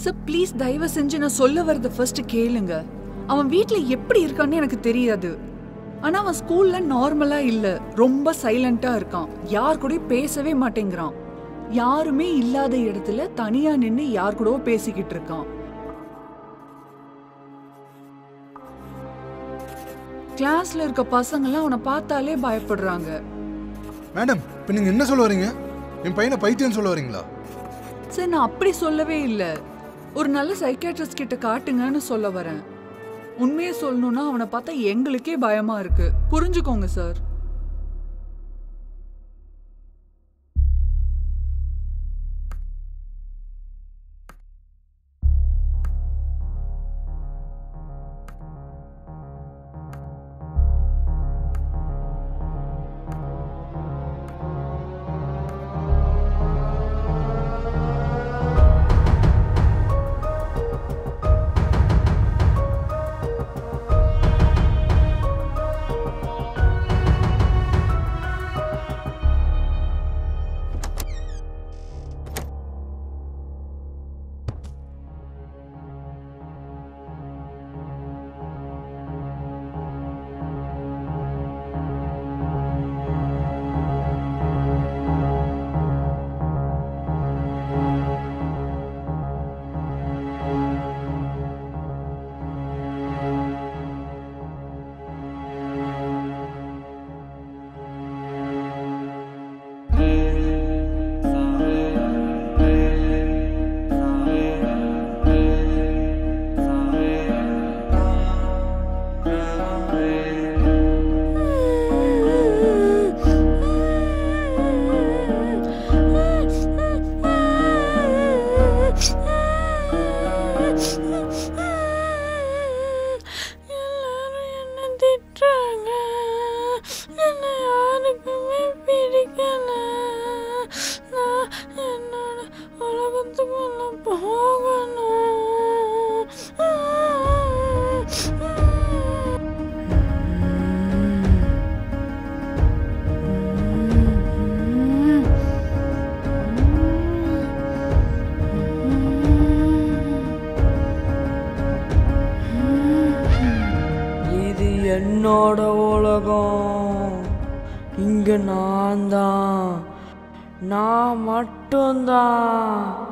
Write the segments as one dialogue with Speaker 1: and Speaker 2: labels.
Speaker 1: Sir please தயவு செஞ்சு நான் சொல்ல வரத ஃபர்ஸ்ட் கேளுங்க. அவன் வீட்ல எப்படி இருக்கான்னு எனக்கு தெரியாது. ஆனா அவன் ஸ்கூல்ல நார்மலா இல்ல, ரொம்ப சைலண்டா இருக்கான். யார் கூடயும் பேசவே மாட்டேங்கிறான். யாருமே இல்லாத இடத்துல தனியா நின்னு யார் கூடவோ பேசிக்கிட்டு இருக்கான். கிளாஸ்ல இருக்க பசங்களாம் அவனை பார்த்தாலே பயப்படுறாங்க.
Speaker 2: மேடம், இப்போ நீங்க என்ன சொல்ல வரீங்க? என் பையனை பைத்தியம் சொல்ல வரீங்களா?
Speaker 1: சார் நான் அப்படி சொல்லவே இல்லை. ஒரு நல்ல சைக்கியாட்ரிஸ்ட் கிட்ட காட்டுங்கன்னு சொல்ல வரேன். உண்மையை சொல்லணும்னா அவனை பார்த்தா எங்களுக்கே பயமா இருக்கு. புரிஞ்சுக்கோங்க சார்.
Speaker 3: என்னோட உலகம். இங்க நான் தான், நான் மட்டும்தான்.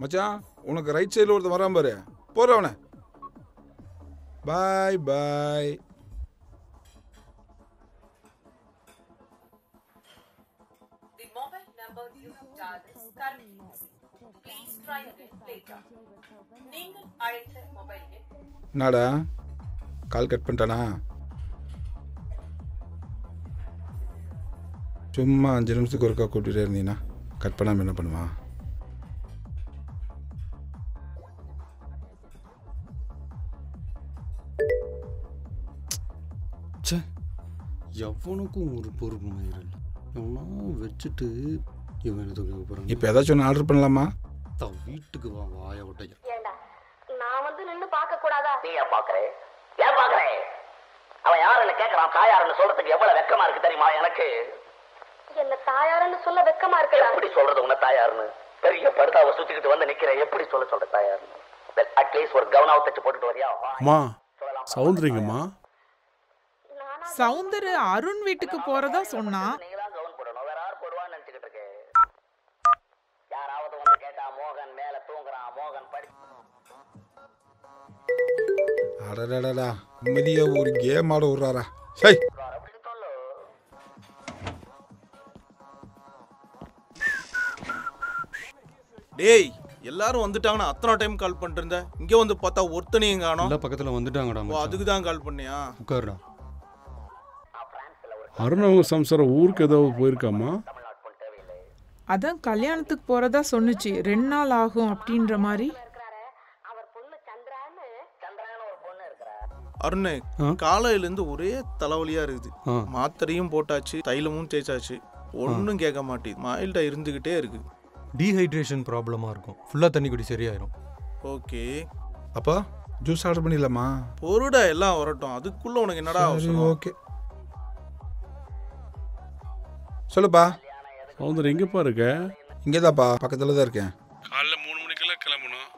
Speaker 4: மச்சான் உனக்கு ரைட் சைடில் ஒருத்தன் வரான் பாரு, போற அவனை. பாய் பாய். என்னடா கால் கட் பண்ணிட்டானா? சும்மா 5 நிமிஷத்துக்கு ஒருக்கா கூப்பிட்டுட்டே இருந்தீங்கன்னா கட் பண்ணாமல் என்ன பண்ணுவான்?
Speaker 5: சே, எவனுக்கும் ஒரு பொறுப்பு இல்லை. எவனா வச்சுட்டு இவன் எதுக்கு போகிறான்?
Speaker 4: இப்போ ஏதாச்சும் ஒன்று ஆர்டர் பண்ணலாமா?
Speaker 5: வீட்டுக்கு வா, வாய விட்டையா.
Speaker 6: நான் வந்து நின்னு பார்க்க கூடாதா?
Speaker 7: நீ ஏன் பாக்குறே? ஏன் பாக்குறே? அவன் யாருன்னு கேட்கறான். தாயாருன்னு சொல்றதுக்கு எவ்வளவு வெக்கமா இருக்கு தெரியுமா எனக்கு?
Speaker 6: என்ன தாயாருன்னு சொல்ல வெக்கமா இருக்குடா.
Speaker 7: எப்படி சொல்றது உன்ன தாயாருன்னு? பெரிய படுதாவை சுத்திக்கிட்டு வந்து நிக்கிறேன். எப்படி சொல்ற தாயாருன்னு? அட்லீஸ்ட் ஒரு கவனம் தச்சு போட்டுட்டு வரியா?
Speaker 8: அம்மா சௌந்தரிங்கம்மா.
Speaker 9: சௌந்தர் அருண் வீட்டுக்கு போறதா சொன்னா.
Speaker 7: நீங்களா கவனம் போடணும். வேற யார் போடுவான்னு நினைச்சுக்கிட்டு இருக்கேன். யாராவது வந்து கேட்டா மோகன் மேல தூங்குறான், மோகன் படி.
Speaker 4: அடடடா நிம்மதியா ஒரு கேம் ஆட விடுறாரா? சை
Speaker 8: டேய் எல்லாரும் வந்துட்டாங்கன்னு அத்தனை டைம் கால் பண்ணிட்டு இருந்தேன். இங்கே வந்து பார்த்தா ஒருத்தனையும் காணோம்.
Speaker 5: எல்லா பக்கத்தில் வந்துட்டாங்கடா.
Speaker 8: ஓ அதுக்கு தான் கால் பண்ணியா?
Speaker 5: உட்காருடா.
Speaker 8: அருணவங்க சம்சாரம் ஊருக்கு ஏதாவது போயிருக்காமா?
Speaker 9: அதான் கல்யாணத்துக்கு போறதா சொன்னுச்சு. 2 நாள் ஆகும் அப்படின்ற மாதிரி.
Speaker 6: அவர் பொண்ணு சந்திரான்னு
Speaker 7: ஒரு பொண்ணு இருக்கிறா.
Speaker 8: அருணே காலையிலேருந்து ஒரே தலைவலியா இருக்குது. மாத்திரையும் போட்டாச்சு, தைலமும் தேய்ச்சாச்சு, ஒன்றும் கேட்க மாட்டேது. மைல்டா இருந்துகிட்டே இருக்கு.
Speaker 5: டீஹைட்ரேஷன் ப்ராப்ளமாக இருக்கும். ஃபுல்லாக தண்ணி குடி சரியாயிரும்.
Speaker 8: ஓகே
Speaker 4: அப்பா ஜூஸ் ஆர்டர் பண்ணிடலாமா?
Speaker 8: பொருடா எல்லாம் வரட்டும். அதுக்குள்ள உனக்கு என்னடா அவசரம்?
Speaker 4: ஓகே சொல்லுப்பா.
Speaker 8: சௌந்தர் எங்கேப்பா இருக்க?
Speaker 4: இங்கே தான்ப்பா, பக்கத்தில் தான் இருக்கேன்.
Speaker 8: காலைல 3 மணிக்கெல்லாம் கிளம்பணும்,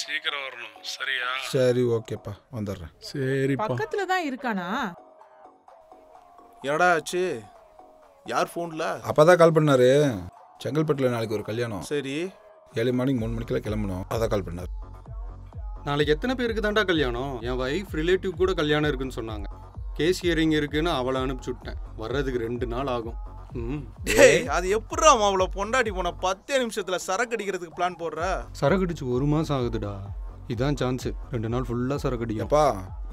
Speaker 8: சீக்கிரம் வரணும். சரியா?
Speaker 4: சரி ஓகேப்பா, வந்துடுறேன்.
Speaker 8: சரிப்பா.
Speaker 9: பக்கத்துல தான் இருக்கானா?
Speaker 8: என்னடா ஆச்சு? யார் ஃபோன்ல?
Speaker 4: அப்பா தான் கால் பண்ணாரு. செங்கல்பட்டில் நாளைக்கு ஒரு கல்யாணம்.
Speaker 8: சரி.
Speaker 4: 7 மணிக்கு 3 மணிக்கெல்லாம் கிளம்பணும். அதான் கால் பண்ணார்.
Speaker 5: நாளைக்கு எத்தனை பேருக்கு தாண்டா கல்யாணம்? என் வைஃப் ரிலேட்டிவ் கூட கல்யாணம் இருக்குன்னு சொன்னாங்க. கேஸ் ஹியரிங் இருக்குன்னு அவளை அனுப்பிச்சு விட்டேன். வர்றதுக்கு 2 நாள் ஆகும்.
Speaker 8: டேய் அது எப்படிடா அவளை பொண்டாட்டி போன 10 நிமிஷத்துல சரக்கு அடிக்கிறதுக்கு பிளான் போடுற?
Speaker 5: சரக்கு அடிச்சு 1 மாசம் ஆகுதுடா. இதான் சான்ஸ். 2 நாள் ஃபுல்லா சரக்கு அடிக்கும்.
Speaker 4: அப்பா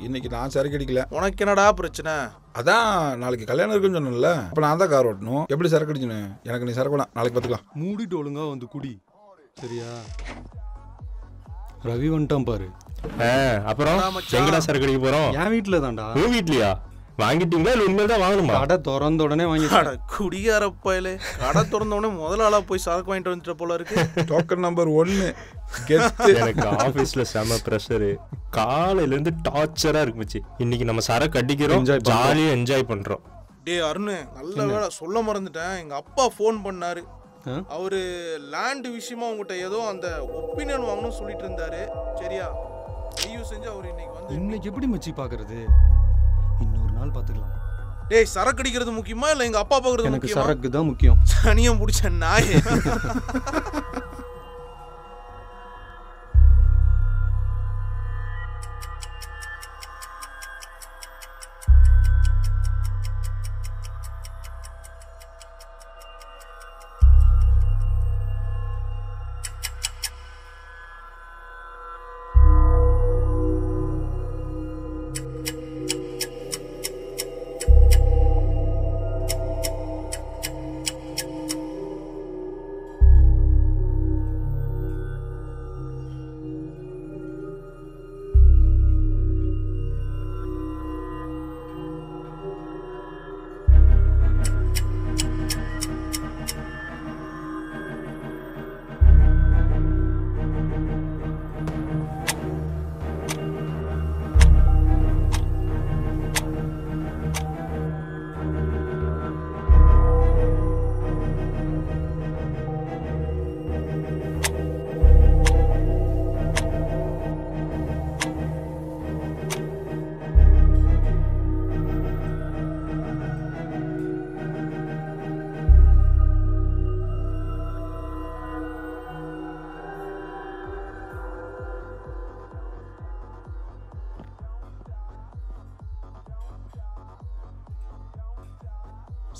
Speaker 4: இன்னைக்கு நான் சரக்கு அடிக்கல.
Speaker 8: உனக்கு என்னடா பிரச்சனை?
Speaker 4: அதான் நாளைக்கு கல்யாணம் இருக்குன்னு சொன்னேன்ல. அப்ப நான் தான் கார் ஓட்டணும். எப்படி சரக்கு அடிச்சுன்னு? எனக்கு நீ சரக்கு வேணாம், நாளைக்கு பார்த்துக்கலாம்.
Speaker 5: மூடிட்டு ஒழுங்கா வந்து குடி. சரியா? ரவி வந்துட்டான் பாரு.
Speaker 10: அப்புறம் எங்கடா சரக்கு அடிக்க போறோம்?
Speaker 5: என் வீட்டுல தான்டா.
Speaker 10: உன் வீட்லயா? வாங்கிட்டீங்களா இல்ல உண்மையில தான் வாங்கணுமா?
Speaker 5: கடை திறந்த உடனே வாங்கி.
Speaker 8: குடியாரப்பையிலே கடை திறந்த உடனே முதல் ஆளா போய் சரக்கு வாங்கிட்டு வந்துட்ட போல இருக்கு.
Speaker 4: Token number 1.
Speaker 10: எனக்கு ஆபீஸ்ல செம பிரஷர். காலையில இருந்து டார்ச்சரா இருக்கு மச்சி. இன்னைக்கு நம்ம சரக்கு அடிக்கிறோம், ஜாலியா என்ஜாய் பண்றோம்.
Speaker 8: டேய் அருண், நல்ல வேளை சொல்ல மறந்துட்டேன். எங்க அப்பா ஃபோன் பண்ணாரு. அவரு லேண்ட் விஷயமா உங்ககிட்ட ஏதோ அந்த ஒப்பீனியன் வாங்கணும்னு சொல்லிட்டு இருந்தாரு. சரியா? ஐயோ செஞ்சு அவர் இன்னைக்கு வந்து.
Speaker 5: இன்னைக்கு எப்படி மச்சி பாக்குறது? இன்னொரு நாள் பாத்துக்கலாம்.
Speaker 8: டேய் சரக்கு அடிக்கிறது முக்கியமா இல்ல எங்க அப்பா பாக்குறது முக்கியமா?
Speaker 5: எனக்கு சரக்கு தான் முக்கியம்.
Speaker 8: சனியம் பிடிச்ச நாயே.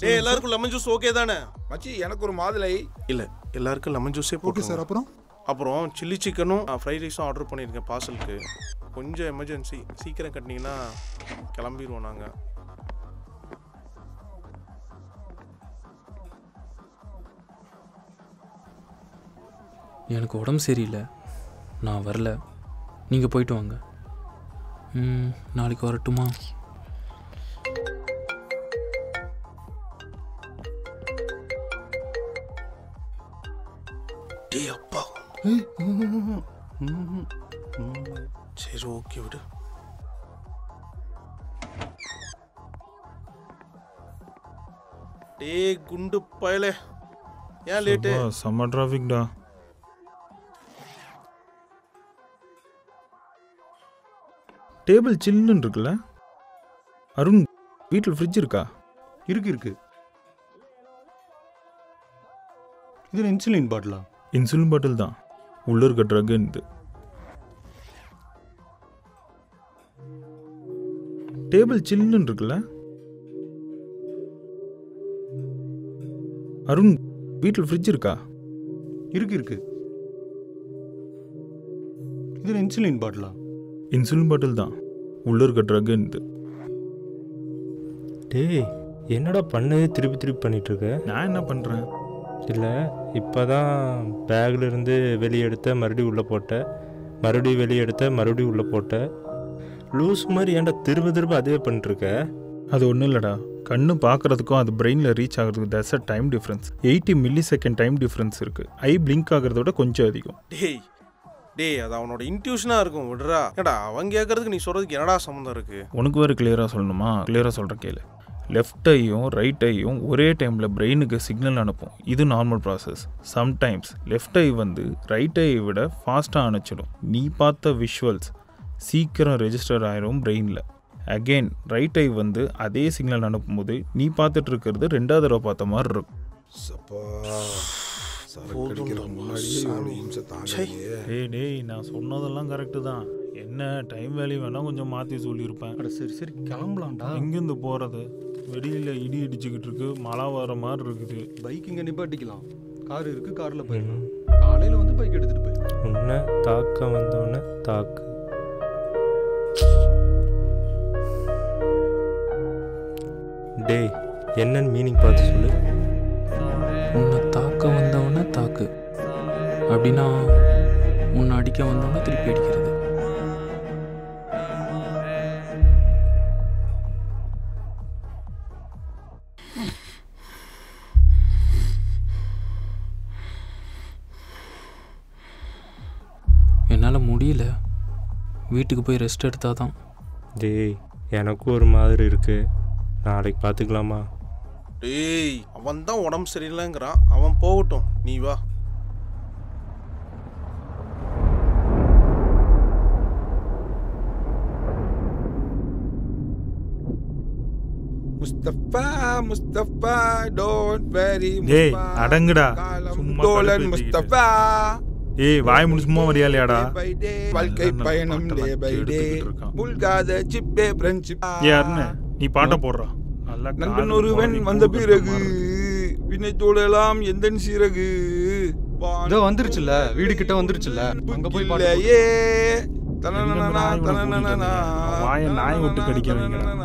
Speaker 8: டேய் எல்லாருக்கும் லெமன் ஜூஸ் ஓகே தானே?
Speaker 4: மச்சி எனக்கு ஒரு மாதுளை.
Speaker 8: இல்ல எல்லாருக்கும் லெமன் ஜூஸே
Speaker 2: ஓகே சார்.
Speaker 8: அப்புறம் சில்லி சிக்கனும் ஃப்ரைட் ரைஸும் ஆர்டர் பண்ணியிருக்கேன் பார்சலுக்கு. கொஞ்சம் எமர்ஜென்சி, சீக்கிரம் கட்டினீங்கன்னா கிளம்பிடுவோம் நாங்கள்.
Speaker 11: எனக்கு உடம்பு சரியில்லை, நான் வரல, நீங்கள் போயிட்டு வாங்க. நாளைக்கு வரட்டுமா?
Speaker 8: டேய் அப்பா. சரி ஓகே விடு. டேய் குண்டு பயலே, ஏன் லேட்டு?
Speaker 12: செம்ம டிராஃபிக்டா. டேபிள் சில்லுன்னு இருக்குல்ல அருண்? வீட்டில் ஃப்ரிட்ஜ் இருக்கா?
Speaker 5: இருக்கு. இது இன்சுலின் பாட்டிலா?
Speaker 12: இன்சுலின் பாட்டில் தான், உள்ள இருக்க ட்ரக் இது. டேபிள் சில்லுன்னு இருக்குல்ல அருண்? வீட்டில் ஃப்ரிட்ஜ் இருக்கா?
Speaker 5: இருக்கு. இது இன்சுலின் பாட்டிலா?
Speaker 12: இன்சுலின் பாட்டில் தான், உள்ள இருக்க ட்ரக் இது.
Speaker 10: டேய் என்னடா பண்ணு திருப்பி பண்ணிட்டு இருக்க?
Speaker 12: நான் என்ன பண்ணுறேன்?
Speaker 10: இல்லை இப்போ தான் பேக்கில் இருந்து வெளியே எடுத்த மறுபடியும் உள்ளே போட்ட, மறுபடியும் வெளியே எடுத்த மறுபடியும் உள்ளே போட்ட. லூஸ் மாதிரி ஏன்டா திரும்ப அதே பண்ணிட்டுருக்க?
Speaker 12: அது ஒன்றும் இல்லைடா, கண்ணு பார்க்குறதுக்கும் அது பிரெயினில் ரீச் ஆகிறதுக்கு that's a time difference. 80 millisecond time difference இருக்குது. ஐ பிளிங்க் ஆகிறத விட கொஞ்சம் அதிகம்.
Speaker 8: டேய் அது அவனோட இன்ட்யூஷனாக இருக்கும் விடுறா. ஏடா அவன் கேட்கறதுக்கு நீ சொல்கிறதுக்கு என்னடா சம்மந்தம் இருக்குது?
Speaker 12: உனக்கு வேறு கிளியராக சொல்லணுமா? கிளியராக சொல்கிறேன் கேளு. லெஃப்ட் ஐயும் ரைட் ஐயும் ஒரே டைமில் பிரெயினுக்கு சிக்னல் அனுப்பும். இது நார்மல் ப்ராசஸ். சம்டைம்ஸ் லெஃப்ட் ஐ வந்து ரைட் ஐயை விட ஃபாஸ்ட்டாக அனுப்பிச்சிடும். நீ பார்த்த விஷுவல்ஸ் சீக்கிரம் ரெஜிஸ்டர் ஆயிரும் பிரெயினில். அகெயின் ரைட் ஐ வந்து அதே சிக்னல் அனுப்பும்போது நீ பார்த்துட்டு இருக்கிறது 2வது தடவை பார்த்த மாதிரி இருக்கும். டேய் நான் சொன்னதெல்லாம் கரெக்டு தான். என்ன டைம் வேல்யூ வேணால் கொஞ்சம் மாற்றி சொல்லியிருப்பேன்.
Speaker 5: சரி கிளம்பலாம்டா.
Speaker 12: எங்கேருந்து போகிறது? வெளியில் இடி இடிச்சுக்கிட்டு இருக்கு, மழை வர மாதிரி இருக்குது.
Speaker 5: பைக் இங்கே நிப்பாட்டிக்கலாம், கார் இருக்குது, காரில் போயிடலாம். காலையில் வந்து பைக் எடுத்துகிட்டு போயிடலாம்.
Speaker 10: உன்னை தாக்க வந்தோடனே தாக்கு. டேய் என்னன்னு மீனிங் பார்த்து சொல்லு.
Speaker 11: உன்னை தாக்க வந்தவொடனே தாக்கு அப்படின்னா உன்னை அடிக்க வந்தவொடனே திருப்பி அடிக்கிறது. என்னால் முடியல, வீட்டுக்கு போய் ரெஸ்ட் எடுத்தால் தான்.
Speaker 10: டேய் எனக்கும் ஒரு மாதிரி இருக்கு, நாளைக்கு பார்த்துக்கலாமா?
Speaker 8: டேய் அவன் தான் உடம்பு சரியில்லைங்கிறான், அவன் போகட்டும், நீ வா.
Speaker 4: Mustafa don't worry.
Speaker 12: டேய் அடங்குடா சும்மா.
Speaker 4: முஸ்தபா
Speaker 12: ஏய் வாய் முடி சும்மா வரியாலையாடா?
Speaker 4: வாழ்க்கை பயணம் டே பை டே முல்காத சிப்பே ஃப்ரெண்ட்ஷிப்.
Speaker 12: யாருன்னு நீ பாட்ட போடுறா?
Speaker 4: நண்பன் ஒருவன் வந்த பிறகு வினை தோழலாம் எந்த சிறகு.
Speaker 5: இதோ வந்துருச்சுல, வீடு கிட்ட வந்துருச்சுல, அங்க போய்
Speaker 4: பாடலையே. தனனனா தனனனா
Speaker 12: வாயை நாய் விட்டு கடிக்க வைங்கடா.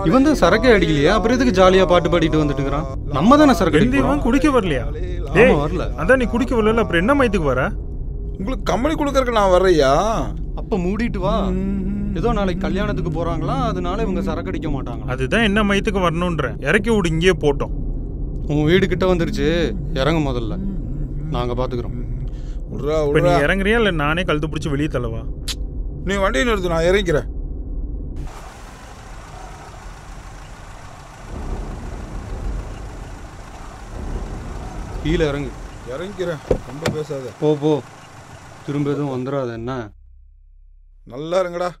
Speaker 5: இவன் தான் சரக்கே அடிக்கலையா, அப்புறம் எதுக்கு ஜாலியா பாட்டு பாடிட்டு வந்துட்டு இருக்கான்? நம்ம தானே சரக்கு அடிக்கிறோம்.
Speaker 12: குடிக்க வரலையா?
Speaker 5: வரல.
Speaker 12: அதான் நீ குடிக்க வரல, அப்புறம் என்ன மயத்துக்கு வர?
Speaker 4: உங்களுக்கு கம்பெனி கொடுக்கறதுக்கு நான் வர்றையா?
Speaker 5: அப்ப மூடிட்டு வா. ஏதோ நாளைக்கு கல்யாணத்துக்கு போறாங்களா, அதனால இவங்க சரக்கு அடிக்க மாட்டாங்க.
Speaker 12: அதுதான் என்ன மயத்துக்கு வரணும்ன்ற. இறக்கி விடு, இங்கேயே போட்டோம்.
Speaker 5: உன் வீடு கிட்ட வந்துருச்சு, இறங்க முதல்ல, நாங்க பாத்துக்கிறோம்.
Speaker 12: நீ இறங்குறியா இல்ல நானே கழுத்து பிடிச்சி வெளியே தள்ளவா?
Speaker 4: நீ வண்டியை நிறுத்து, நான் இறங்கிறேன்.
Speaker 5: கீழே இறங்கு.
Speaker 4: இறங்கிறேன், ரொம்ப பேசாத.
Speaker 5: போ திரும்ப எதுவும் வந்துடாத. என்ன
Speaker 4: நல்லா இருங்கடா.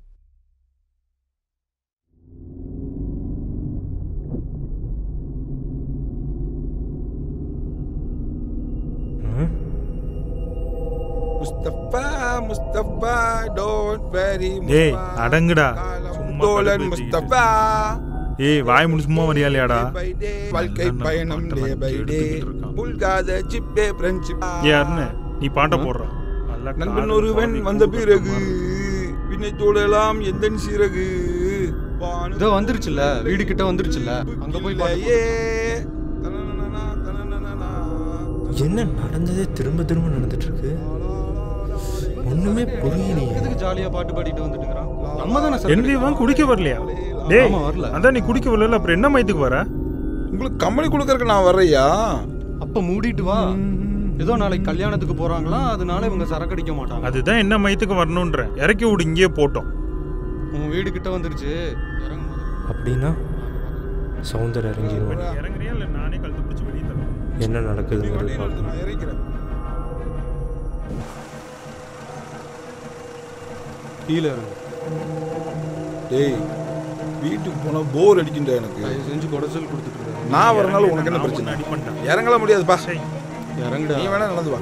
Speaker 12: டேய் அடங்குடா
Speaker 4: முஸ்தபா
Speaker 12: ஏய் வாய் முடி சும்மா வரியாலையாடா
Speaker 4: வாழ்க்கை பயணம் டே பை டே புல்காத சிப்பே ஃப்ரெண்ட்ஷிப்
Speaker 12: யாருன்னு நீ பாட்ட போடுற
Speaker 4: நண்பன் ஒருவன் வந்த பிறகு வினை தோடலாம் எந்த சிறகு
Speaker 5: இதோ வந்துருச்சுல்ல, வீடு கிட்ட வந்துருச்சுல்ல, அங்க போய்
Speaker 10: என்ன நடந்ததே திரும்ப திரும்ப நடந்துட்டு இருக்கு, ஒண்ணுமே புரியலையே.
Speaker 5: எதுக்கு ஜாலியா பாட்டு பாடிட்டு வந்துட்டு இருக்கறான்? நம்ம தான
Speaker 12: என்னையும் குடிக்க வரலையா? டேய்
Speaker 5: வரல.
Speaker 12: அதான் நீ குடிக்க வரல, அப்புறம் என்ன மயத்துக்கு வர?
Speaker 4: உங்களுக்கு கம்பெனி கொடுக்கறதுக்கு நான் வர்றையா?
Speaker 5: அப்ப மூடிட்டு வா. ஏதோ நாளைக்கு கல்யாணத்துக்கு போறாங்களா, அதனால இவங்க சரக்கு அடிக்க மாட்டாங்க.
Speaker 12: அதுதான் என்ன மயத்துக்கு வரணும்ன்ற. இறக்கி விடு, இங்கேயே போட்டோம்.
Speaker 5: உன் வீடு கிட்ட வந்துருச்சு.
Speaker 10: அப்படின்னா சௌந்தர் இறங்கிடுவான்.
Speaker 12: இறங்குறியா இல்ல நானே கழுத்து பிடிச்சி வெளியே தரேன்.
Speaker 10: என்ன நடக்குதுங்கிறது பார்க்கணும்.
Speaker 5: கீழே
Speaker 4: டேய் வீட்டுக்கு போனா போர் அடிக்கின்ற எனக்கு.
Speaker 5: செஞ்சு கொடசல் கொடுத்துட்டு
Speaker 4: நான் வரனால உனக்கு என்ன பிரச்சனை? இறங்கல முடியாதுப்பா.
Speaker 5: இறங்குடா.
Speaker 4: நீ வேணா நடந்து வா.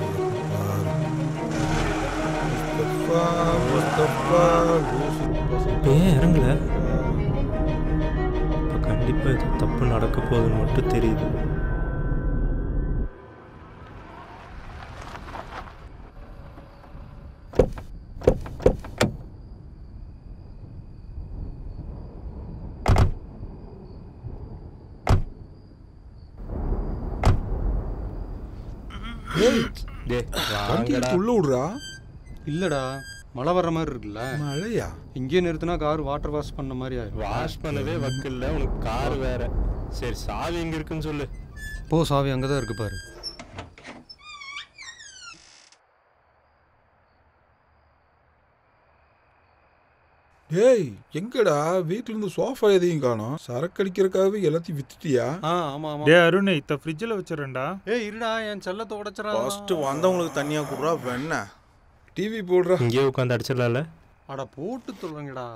Speaker 10: ஏன் இறங்கல? இப்போ கண்டிப்பாக இது தப்பு நடக்க போகுதுன்னு மட்டும் தெரியுது.
Speaker 4: உள்ள விடுறா.
Speaker 5: இல்லடா, மழை வர்ற மாதிரி இருக்குல்ல.
Speaker 4: மழையா?
Speaker 5: இங்கே நிறுத்தினா கார் வாட்டர் வாஷ் பண்ண மாதிரி ஆயிடும்.
Speaker 10: வாஷ் பண்ணவே வக்கில்ல உனக்கு, கார் வேற. சரி சாவி எங்க இருக்குன்னு சொல்லு.
Speaker 5: போ, சாவி அங்கதான் இருக்கு பாரு.
Speaker 4: டேய் எங்கடா வீட்ல இருந்து சோஃபா எதையும் காணோம்? சரக்கு அடிக்கிறதுக்காகவே எல்லாத்தையும் வித்துட்டியா?
Speaker 5: ஆமா ஆமா.
Speaker 12: டேய் அருண், இத ஃப்ரிட்ஜ்ல வச்சிரேன்டா.
Speaker 5: ஏய் இருடா, என் செல்லத்தை உடைச்சறா.
Speaker 8: ஃபர்ஸ்ட் வந்தவங்களுக்கு தனியா குடுறா வெண்ண.
Speaker 4: டிவி போடுறா.
Speaker 10: இங்கே உட்காந்து அடிச்சிடலாம்ல.
Speaker 5: அட போட்டு சொல்றங்கடா.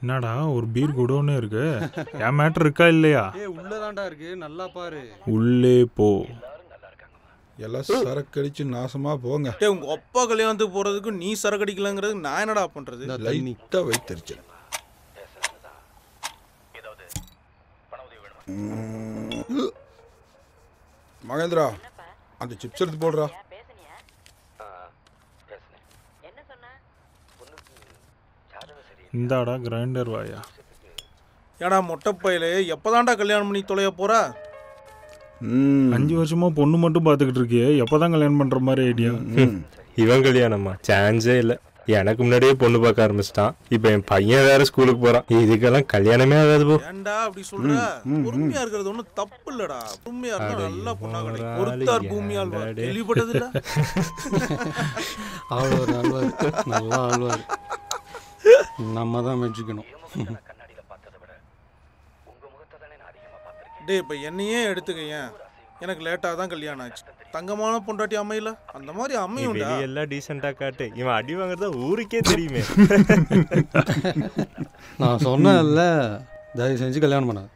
Speaker 12: என்னடா ஒரு பீர் குடோனே இருக்கு. என் மேட்டர் இருக்கா இல்லையா?
Speaker 5: ஏய் உள்ளதான்டா இருக்கு, நல்லா பாரு.
Speaker 12: உள்ளே போ.
Speaker 4: எல்லாம் சரக்கு அடிச்சு நாசமா போங்க.
Speaker 8: டேய் உங்க அப்பா கல்யாணத்துக்கு போறதுக்கு நீ சரக்கு அடிக்கலங்கிறது நான் என்னடா பண்றது?
Speaker 4: லைட்டா வைத்தறிச்சு. மகேந்திரா அந்த சிப்ஸ் எடுத்து போடுறா.
Speaker 12: இந்தாடா கிரைண்டர் வாயா.
Speaker 8: ஏடா மொட்டைப்பையில எப்பதான்டா கல்யாணம் பண்ணி தொலைய போற?
Speaker 12: 5 வருஷமா பொண்ணு மட்டும் பார்த்துக்கிட்டு இருக்கியே, எப்பதான் கல்யாணம் பண்ற மாதிரி ஐடியா?
Speaker 10: இவன் கல்யாணமா? சான்ஸே இல்லை. எனக்கு முன்னாடியே பொண்ணு பார்க்க ஆரம்பிச்சிட்டான். இப்போ என் பையன் வேற ஸ்கூலுக்கு போறான். இதுக்கெல்லாம் கல்யாணமே ஆகாது. போ.
Speaker 8: ஏன்டா அப்படி சொல்ற? பொறுமையா இருக்கிறது ஒன்றும் தப்பு இல்லடா. பொறுமையா இருந்தா நல்லா பொண்ணா கிடைக்கும். ஒருத்தார் பூமியால் கேள்விப்பட்டது இல்ல?
Speaker 5: ஆழ்வார் ஆழ்வார், நல்லா ஆழ்வார். நம்ம தான் மெச்சுக்கணும்.
Speaker 8: டேய் இப்போ என்னையே எடுத்துக்கையன், எனக்கு லேட்டாக தான் கல்யாணம் ஆச்சு. தங்கமான பொண்டாட்டி அமையல, அந்த மாதிரி அமையும்டா.
Speaker 10: எல்லாம் டீசெண்டா காட்டு. இவன் அடி வாங்குறதா ஊருக்கே தெரியுமே.
Speaker 5: நான் சொன்னேன்ல, தயவு செஞ்சு கல்யாணம் பண்ணாது.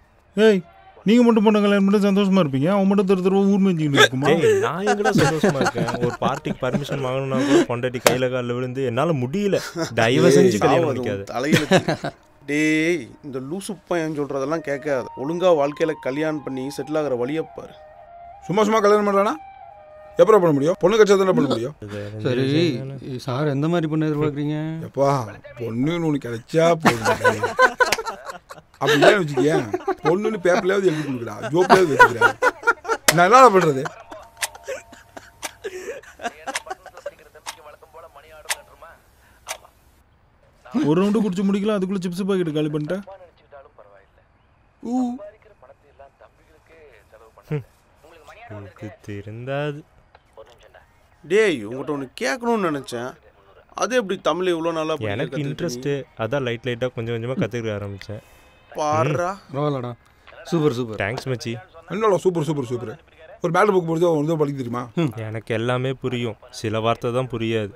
Speaker 12: ஏய் நீங்க மட்டும் பொண்ணு கல்யாணம் பண்ணி சந்தோஷமா இருப்பீங்க, அவன் மட்டும் திரும்ப ஊர் மேஞ்சிக்கிட்டு இருக்குமா?
Speaker 10: நான் எங்கடா சந்தோஷமா இருக்கேன்? ஒரு பார்ட்டிக்கு பர்மிஷன் வாங்கணும்னா கூட பொண்டாட்டி கையில காலில் விழுந்து என்னால முடியல. தயவு செஞ்சு கல்யாணம் பண்ணிக்காது.
Speaker 8: தலையில டேய் இந்த லூசு பையன் சொல்றதெல்லாம் கேட்காது. ஒழுங்கா வாழ்க்கையில கல்யாணம் பண்ணி செட்டில் ஆகிற வழியை பாரு.
Speaker 4: சும்மா சும்மா கல்யாணம் பண்றானா? எப்பறம் பண்ண முடியும்? பொண்ணு கட்சா தானே பண்ண முடியும்.
Speaker 5: சரி சார், எந்த மாதிரி பொண்ணு எதிர்பார்க்குறீங்க?
Speaker 4: எப்பா பொண்ணுன்னு ஒன்று கிடைச்சா போதும். அப்படியே வச்சுக்கிய பொண்ணுன்னு பேப்பர்லையாவது எழுதி கொடுக்குறா, ஜோப்லையாவது வச்சுக்கிறேன். நான் என்ன பண்றது?
Speaker 12: ஒரு ரவுண்டு குடிச்சு முடிக்கலாம், அதுக்குள்ள சிப்ஸ் பாக்கெட் காலி பண்ணிட்டேன்.
Speaker 10: தெரிந்தாது.
Speaker 8: டேய் உங்கள்கிட்ட ஒன்று கேட்கணும்னு நினச்சேன். அது எப்படி தமிழ் இவ்வளோ நல்லா?
Speaker 10: எனக்கு இன்ட்ரெஸ்ட்டு, அதான் லைட்டாக கொஞ்சம் கொஞ்சமாக கற்றுக்க ஆரம்பித்தேன்.
Speaker 8: பாடுறா
Speaker 5: பரவாயில்லடா. Super super.
Speaker 10: தேங்க்ஸ் மச்சி.
Speaker 4: என்னடா சூப்பர் சூப்பர் சூப்பர். ஒரு மேட்ரு புக் போடுறது ஒன்று படிக்க தெரியுமா?
Speaker 10: எனக்கு எல்லாமே புரியும், சில வார்த்தை தான் புரியாது.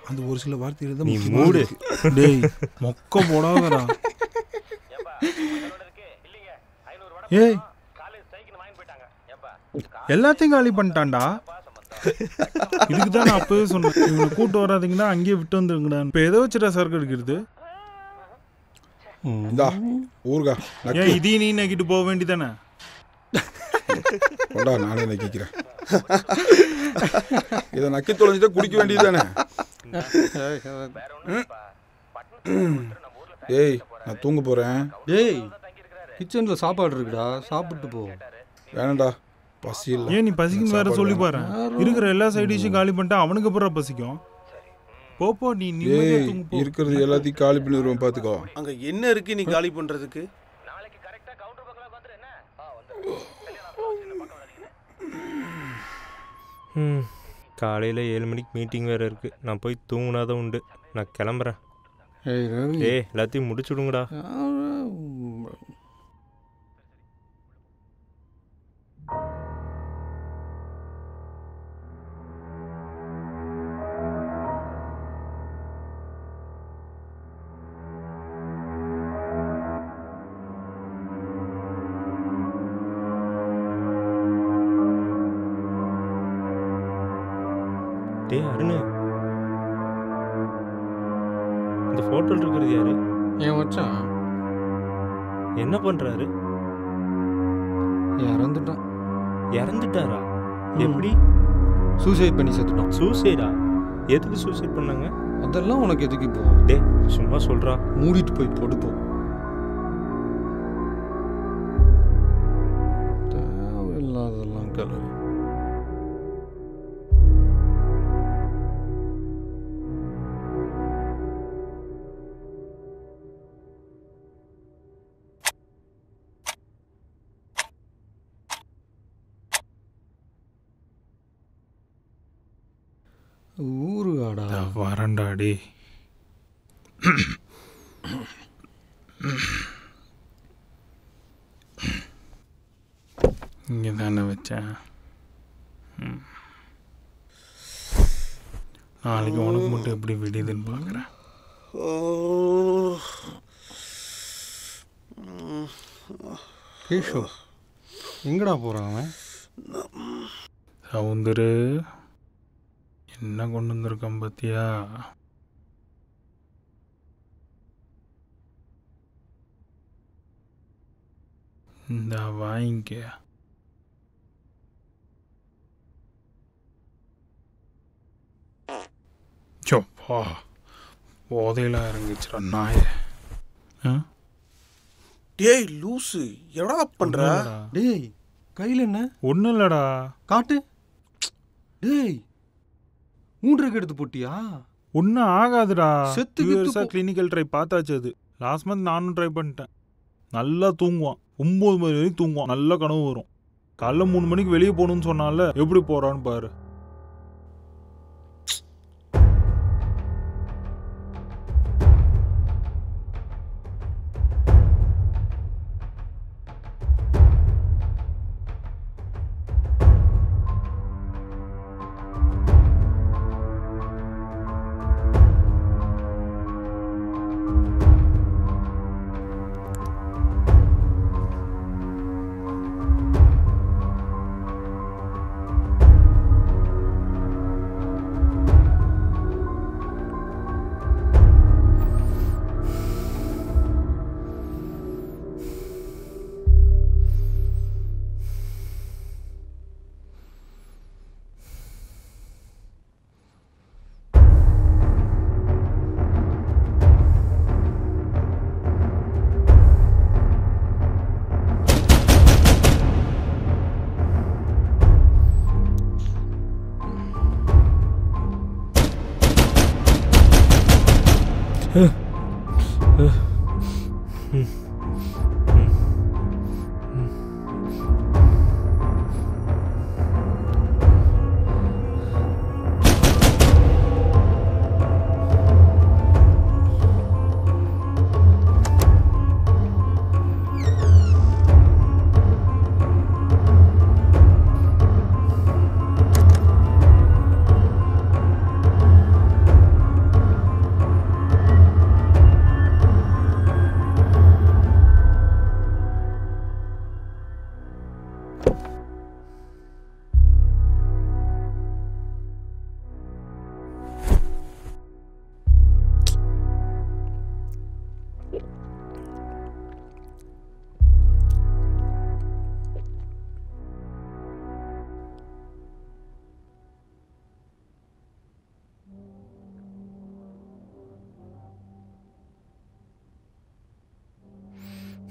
Speaker 4: அந்த ஒரு சில வார்த்தைகள் தான்
Speaker 10: நீ மூடு.
Speaker 12: டேய் மொக்க போடாதடா. ஏய் எல்லாத்தையும் காலி பண்ணிட்டான்டா. இதுக்கு தான் நான் அப்பவே சொன்னேன், இவனை கூட்டு வராதிங்கன்னா அங்கேயே விட்டு வந்துருங்கடா. இப்போ எதை வச்சுட்டா சரக்கு எடுக்கிறது?
Speaker 4: இந்தா ஊருகா
Speaker 12: ஏன் இதையும் நீ நக்கிட்டு போக வேண்டிதானே?
Speaker 4: கொண்டா நானே நக்கிக்கிறேன். இதை நக்கி தொலைஞ்சிட்டா குடிக்க வேண்டியது தானே. ஏய் நான் தூங்க போகிறேன்.
Speaker 5: டேய் கிச்சனில் சாப்பாடு இருக்குடா, சாப்பிட்டு போ.
Speaker 4: வேணாண்டா பசி இல்லை.
Speaker 12: ஏன் நீ பசிக்குன்னு வேற சொல்லி பாரு. இருக்கிற எல்லா சைட் டிஷ்ஷும் காலி பண்ணிட்டு அவனுக்கு அப்புறம் பசிக்கும். போப்போ நீ
Speaker 4: இருக்கிறது எல்லாத்தையும் காலி பண்ணிடுவோம் பார்த்துக்கோ.
Speaker 8: அங்கே என்ன இருக்கு நீ காலி பண்ணுறதுக்கு?
Speaker 10: காலையில் 7 மணிக்கு மீட்டிங் வேறு இருக்குது. நான் போய் தூங்குனாதான் உண்டு. நான் கிளம்புறேன். எல்லாத்தையும் முடிச்சுடுங்கடா. டேய் அருண், இந்த ஃபோட்டோவில் இருக்கிறது யாரு?
Speaker 5: ஏன் மச்சான்
Speaker 10: என்ன பண்ணுறாரு?
Speaker 5: இறந்துட்டான்.
Speaker 10: இறந்துட்டாரா? எப்படி?
Speaker 5: சூசைட் பண்ணி செத்துட்டான்.
Speaker 10: சூசைடா? எதுக்கு சூசைட் பண்ணாங்க?
Speaker 5: அதெல்லாம் உனக்கு எதுக்கு இப்போ?
Speaker 10: டே சும்மா சொல்கிறா.
Speaker 5: மூடிட்டு போய் படுப்போம். தேவையில்லாதெல்லாம் கலவு. ஊருகாடா
Speaker 12: வரண்டாடி. இங்கே தானே வச்சேன். நாளைக்கு உனக்கு மட்டும் எப்படி விடியுதுன்னு பார்க்குறேன்.
Speaker 5: கேஷோ எங்கடா போகிறான் அவன்?
Speaker 12: சவுந்தரு என்ன கொண்டு வந்திருக்கான் பார்த்தியா? இந்த வாங்கிக்க. சோப்பா போதையெல்லாம் இறங்கிச்சுடா நாய.
Speaker 8: டேய் லூசு எடா பண்ற?
Speaker 5: டேய் கையில் என்ன?
Speaker 12: ஒன்றும் இல்லடா.
Speaker 5: காட்டு. டேய் 3 எடுத்து போட்டியா?
Speaker 12: ஒன்றும் ஆகாதுடா.
Speaker 5: செத்து
Speaker 12: கிளினிக்கல் ட்ரை பார்த்தாச்சு. அது லாஸ்ட் மந்த் நானும் ட்ரை பண்ணிட்டேன். நல்லா தூங்குவான். 9 மணி வரைக்கும் தூங்குவான். நல்ல கனவு வரும். காலைல 3 மணிக்கு வெளியே போகணும்னு சொன்னால எப்படி போறான்னு பாரு.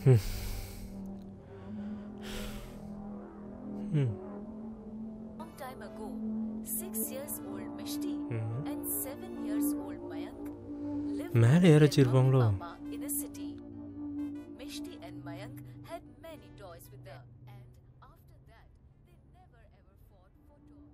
Speaker 13: Long time ago, 6 years old Mishti and 7 years old Mayank lived
Speaker 10: மேலே ஏறச்சிருப்பாங்களோ?
Speaker 13: in a city. Mishti and Mayank had many toys with them, and after that, they never ever fought for toys.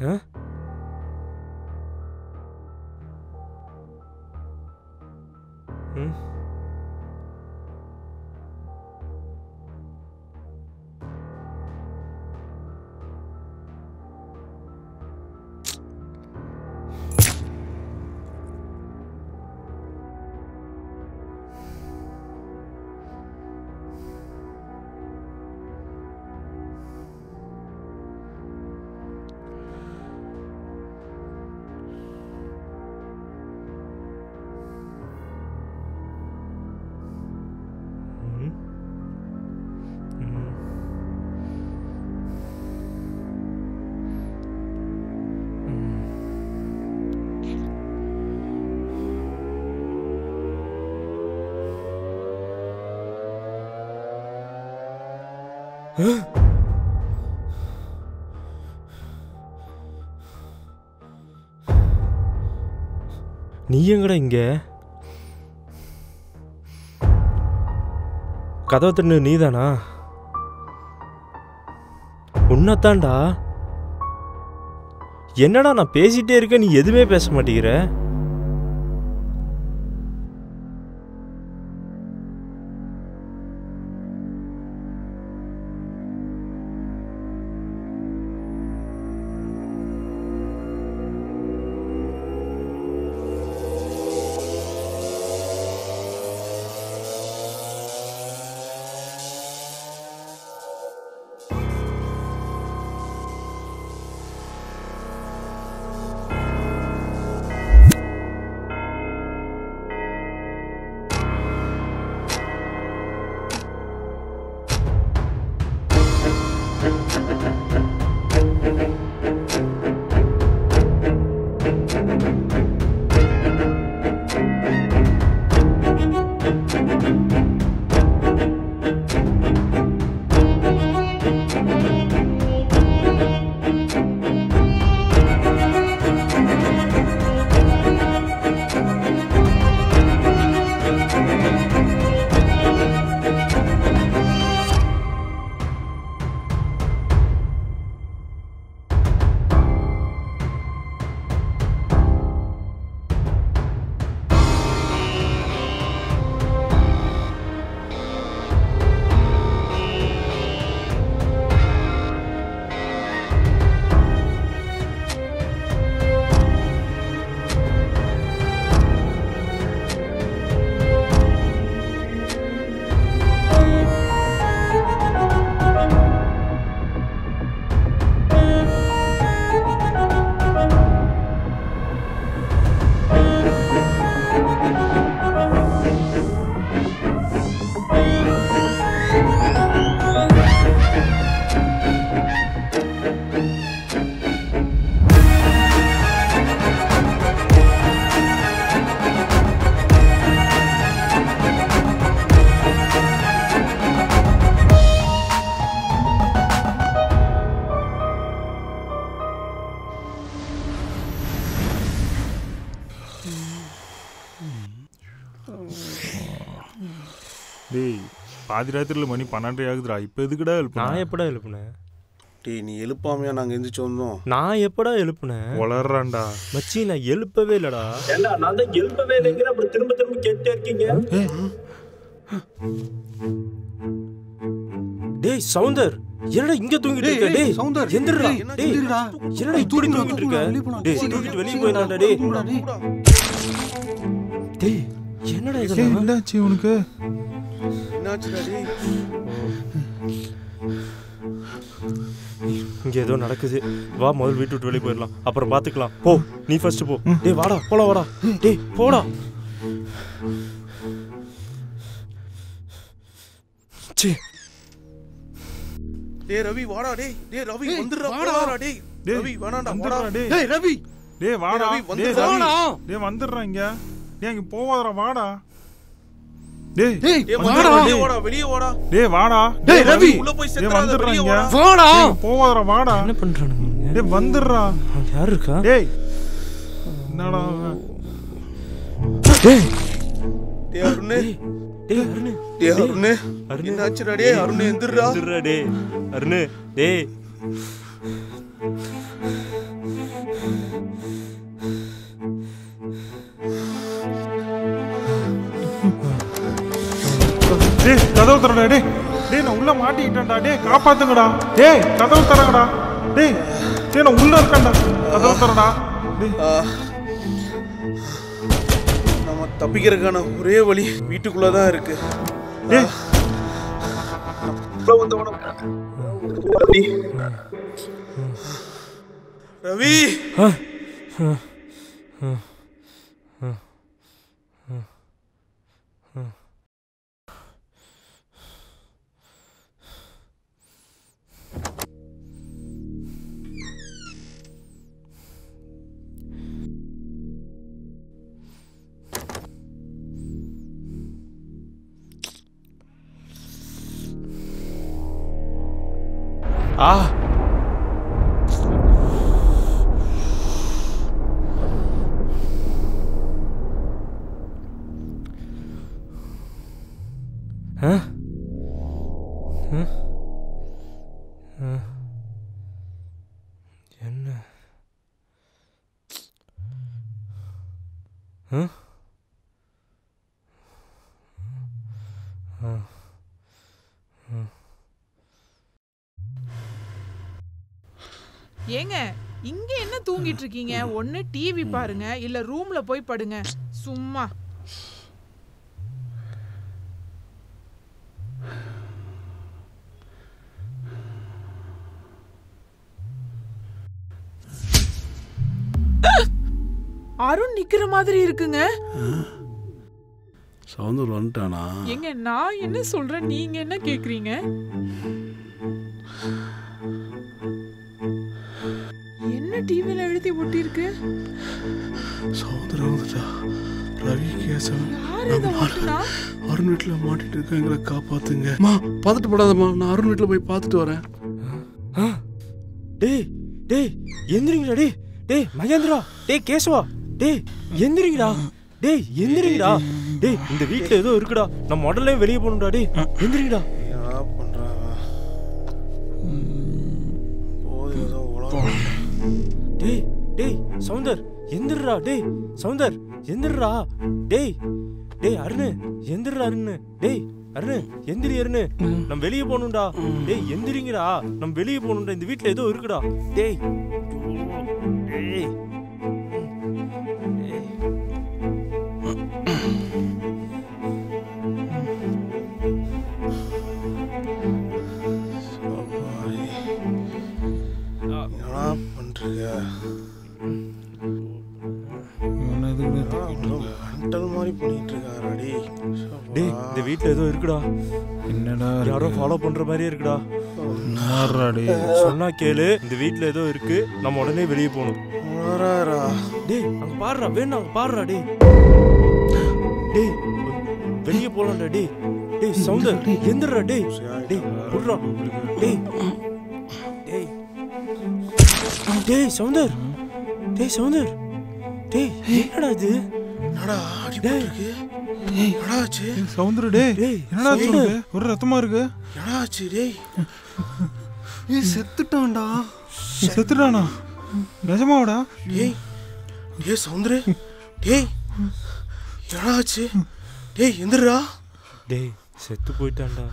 Speaker 10: Huh? நீ எங்கடா இங்க? கதவை தின்னு நீதானா? உன்னத்தாண்டா. என்னடா நான் பேசிட்டே இருக்க, நீ எதுவுமே பேச மாட்டேங்கிற?
Speaker 12: டேய் பாதி ராத்திரியில் மணி 12 ஆகுதுடா. இப்போ எதுக்குடா எழுப்பு?
Speaker 10: நான் எப்படா எழுப்புனேன்?
Speaker 8: டேய் நீ எழுப்பாமையா நாங்கள் எந்திரிச்சு வந்தோம்?
Speaker 10: நான் எப்படா எழுப்புனேன்?
Speaker 12: வளர்றான்டா
Speaker 10: மச்சி, நான் எழுப்பவே இல்லடா.
Speaker 14: ஏண்டா நான் தான் எழுப்பவே இல்லைங்கிற, அப்புறம் திரும்ப திரும்ப கேட்டே இருக்கீங்க.
Speaker 10: டேய் சவுந்தர், என்னடா இங்க தூங்கிட்டு இருக்க? டேய் சவுந்தர், எந்திரடா. டேய் என்னடா தூங்கிட்டு இருக்க? டேய் தூக்கிட்டு வெளிய போயிடலாம்டா. டேய் டேய் என்னடா இதெல்லாம்?
Speaker 12: என்னாச்சு உனக்கு?
Speaker 8: என்னாச்சுடா டேய்?
Speaker 10: இங்க ஏதோ நடக்குது. வா முதல்ல வீட்டு விட்டு வெளியே போயிடலாம், அப்புறம் பாத்துக்கலாம். போ நீ ஃபர்ஸ்ட் போ. டேய் வாடா போலாம், வாடா. டேய் போடா. சீ.
Speaker 8: டேய் ரவி வாடா. டேய் ரவி வந்துடுறா. வாடா டேய். ரவி வேணாம்டா வாடா.
Speaker 12: டேய் ரவி. டேய் வாடா.
Speaker 8: டேய் வாடா.
Speaker 12: டேய் வந்துடுறா இங்க. டேய் இங்க போவாதடா வாடா. டேய்
Speaker 8: வாடா. வாடா வெளிய வாடா.
Speaker 12: டேய் வாடா.
Speaker 8: டேய் ரவி உள்ள போய் செத்துறா. வெளிய வாடா.
Speaker 12: வாடா. போவாதடா வாடா.
Speaker 10: என்ன பண்றானுங்க?
Speaker 12: டேய் வந்துடுறா.
Speaker 10: யார் இருக்கா?
Speaker 12: டேய் என்னடா?
Speaker 10: டேய்
Speaker 8: டேய் அருண்.
Speaker 10: டேய் அருண்.
Speaker 8: டேய் அருண். என்னாச்சுடா டேய்? அருண் எந்திரடா.
Speaker 10: எந்திரடா டேய். அருண் டேய்.
Speaker 12: டேய் கதவு தரடா. டேய் நான் உள்ள மாட்டிக்கிட்டேன்டா. டேய் காப்பாத்துங்கடா. டேய் கதவு தரங்கடா. டேய் நான் உள்ள இருக்கேன்டா. கதவு தரடா. டேய்
Speaker 8: நம்ம தப்பிக்கிறதுக்கான ஒரே வழி வீட்டுக்குள்ள தான் இருக்கு. டேய் ரவி.
Speaker 10: என்ன?
Speaker 9: ஏங்க இங்க என்ன தூங்கிட்டு இருக்கீங்க? ஒண்ணு டிவி பாருங்க, இல்ல ரூம்ல போய் படுங்க. சும்மா அருண் நிக்கிற மாதிரி இருக்குங்க.
Speaker 14: சவுந்தர் வந்துட்டானா?
Speaker 9: எங்க நான் என்ன சொல்றேன், நீங்க என்ன கேக்குறீங்க? என்ன டிவில எழுதி ஒட்டி இருக்கு?
Speaker 14: சவுந்தர் வந்துட்டா. ரவி கேசவன்.
Speaker 9: யார் இத ஒட்டுனா?
Speaker 14: அருண் வீட்டுல மாட்டிட்டு இருக்க, எங்களை காப்பாத்துங்க. மா பதட்டப்படாதம்மா, நான் அருண் வீட்டுல போய் பார்த்துட்டு வரேன்.
Speaker 10: டேய் டேய் எந்திரிங்கடா. டேய் டேய் மகேந்திரா. டேய் கேசவா. டேய் எந்திரிங்கடா. டேய் எந்திரிங்கடா. டேய் இந்த வீட்ல ஏதோ இருக்குடா, நம்ம உடனே வெளிய போணும்டா. டேய் எந்திரிங்கடா.
Speaker 8: என்னடா பண்றாங்க? போய் ஏதோ உலகம்.
Speaker 10: டேய் டேய் சவுந்தர் எந்திரடா. டேய் சவுந்தர் எந்திரடா. டேய் டேய் அருண் எந்திரடா. அருண் டேய் அருண் எந்திரி. அருண் நம்ம வெளிய போணும்டா. டேய் எந்திரிங்கடா, நம்ம வெளிய போணும்டா. இந்த வீட்ல ஏதோ இருக்குடா. டேய் டேய்
Speaker 8: என்னடா பண்றீங்க? மென்டல் மாதிரி பண்ணிட்டு இருக்காரடி.
Speaker 10: டேய் இந்த வீட்ல ஏதோ இருக்குடா.
Speaker 12: என்னடா
Speaker 10: யாரோ ஃபாலோ பண்ற மாதிரியே இருக்குடா.
Speaker 12: நாராடி
Speaker 10: சொன்னா கேளு, இந்த வீட்ல ஏதோ இருக்கு, நம்ம உடனே வெளிய போணும். டேய் அங்க பாருடா. வேணா அங்க பாருடா. டேய் டேய் வெளிய போலாம்டா. டேய் டேய் சவுந்தர் எந்திரடா. டேய் டேய் புடுறா. டேய் டேய் டேய் சவுந்தர். டேய் சவுந்தர். டேய் என்னடா இது?
Speaker 8: என்னடா அடிபட்டு இருக்கு? என்னடா ஆச்சு?
Speaker 12: சவுந்தர் டேய் என்னடா ஆச்சு உனக்கு? ஒரு ரத்தமா இருக்கு.
Speaker 8: என்னடா ஆச்சு டேய்?
Speaker 14: செத்துட்டான்டா.
Speaker 12: செத்துட்டானா? நிஜமாவாடா?
Speaker 8: டேய் டேய் சவுந்தர். டேய் என்னடா ஆச்சு? டேய் எந்திரடா.
Speaker 10: டேய் செத்து போயிட்டான்டா.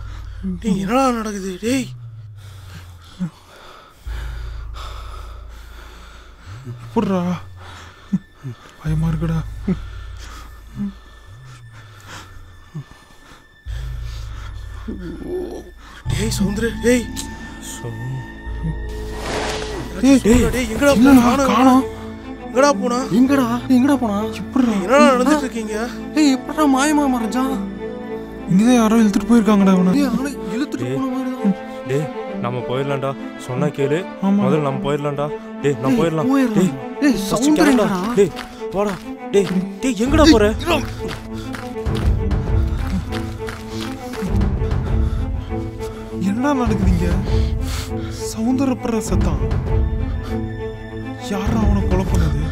Speaker 8: டேய் என்னடா நடக்குது டேய்?
Speaker 12: புடுறா, பயமா இருக்குடா.
Speaker 8: டேய் சௌந்தர்யா டேய்.
Speaker 14: எங்கடா
Speaker 8: போனா?
Speaker 14: எங்கடா போனா?
Speaker 8: என்னடா நடந்துட்டு இருக்கீங்க?
Speaker 14: ஏய் எப்படா மாயமா மறைஞ்சான்?
Speaker 12: இங்கதான் யாரோ இழுத்துட்டு போயிருக்காங்கடா அவனை.
Speaker 14: இழுத்துட்டு போன மாதிரி தான்.
Speaker 10: டேய் நம்ம போயிடலாம்டா. சொன்னா கேளு, முதல்ல நம்ம போயிடலாம்டா. டேய் நம்ம போயிடலாம்.
Speaker 14: டேய் சௌந்தர்யா
Speaker 10: டேய் போடா. டேய் டேய் எங்கடா போற?
Speaker 12: என்ன நடக்குதுங்க? சௌந்தரப்படுற சத்தம். யாரா அவனை கொலை பண்ணது?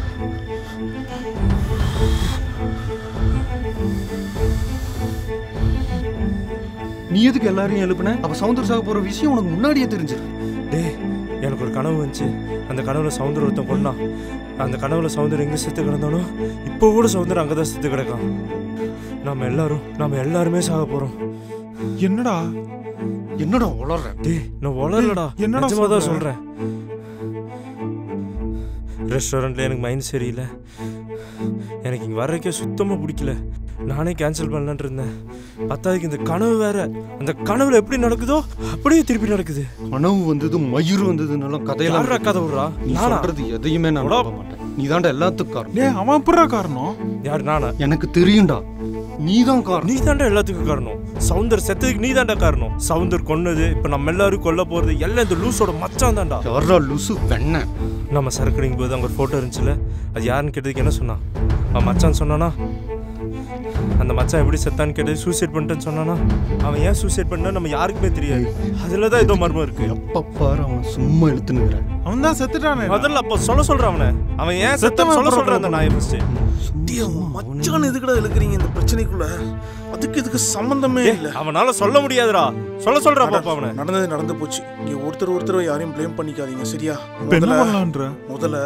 Speaker 14: நீ எதுக்கு எல்லாரையும் எழுப்புன? அப்ப சௌந்தர் சாக போற விஷயம் உனக்கு முன்னாடியே தெரிஞ்சு.
Speaker 10: டேய் எனக்கு ஒரு கனவு வந்துச்சு. அந்த கனவுல சௌந்தர் ஒருத்தன் கொண்டான். அந்த கனவுல சௌந்தர் எங்க செத்து கிடந்தானோ இப்போ கூட சௌந்தர் அங்கதான் செத்து கிடக்கான். நாம எல்லாருமே சாக போறோம்.
Speaker 12: என்னடா
Speaker 14: உளர்ற?
Speaker 10: டேய் நான் உளரலடா, நிஜமா தான் சொல்றேன். ரெஸ்டாரண்ட்ல எனக்கு மைண்ட் சரியில்லை. எனக்கு இங்கே வர்றதுக்கே சுத்தமாக பிடிக்கல. நானே கேன்சல் பண்ணலான் இருந்தேன். பத்தாவதுக்கு இந்த கனவு வேற. அந்த கனவுல எப்படி நடக்குதோ அப்படியே திருப்பி நடக்குது.
Speaker 14: கனவு வந்தது மயிர் வந்ததுனால கதையெல்லாம்
Speaker 10: கதை விடுறா.
Speaker 14: நீ சொல்றது எதையுமே நான் நம்ப மாட்டேன். நீ தான்டா எல்லாத்துக்கும் காரணம்.
Speaker 12: அவன் எப்படா காரணம்?
Speaker 10: யார்? நானா?
Speaker 14: எனக்கு தெரியும்டா. நீதான் காரணம்.
Speaker 10: நீ தாண்டா எல்லாத்துக்கும் காரணம். சௌந்தர் செத்ததுக்கு நீ தாண்டா காரணம். சௌந்தர் கொன்னது, இப்ப நம்ம எல்லாரும் கொல்ல போறது எல்லாம் இந்த லூஸோட மச்சான் தான்டா.
Speaker 14: யாரா லூசு? வெண்ண.
Speaker 10: நம்ம சரக்கு அடிக்கும் போது அங்க ஒரு போட்டோ இருந்துச்சுல, அது யாருன்னு கேட்டதுக்கு என்ன சொன்னான்? அவன் மச்சான் சொன்னானா? அந்த மச்சான் எப்படி செத்தான்னு கேட்டது சூசைட் பண்ணிட்டேன்னு சொன்னானா? அவன் ஏன் சூசைட் பண்ணா நம்ம யாருக்குமே தெரியாது. அதுலதான் ஏதோ மர்மம் இருக்கு.
Speaker 14: எப்ப பாரு அவன் சும்மா இழுத்துனுக்குற.
Speaker 12: அவன் தான் செத்துட்டானே.
Speaker 10: முதல்ல அப்ப சொல்றான் அவனை. அவன் ஏன் செத்தான்னு சொல்றான் அந்த நாயை ஃபர்ஸ்ட்.
Speaker 8: மச்சான் எதுக்குடா இழுக்கிறீங்க இந்த பிரச்சனைக்குள்ள? அதுக்கு இதுக்கு சம்பந்தமே இல்ல.
Speaker 10: அவனால சொல்ல முடியாதுடா. சொல்றா பாப்பா. அவனை
Speaker 8: நடந்தது நடந்து போச்சு. இங்க ஒருத்தர் யாரையும் ப்ளேம் பண்ணிக்காதீங்க சரியா? முதல்ல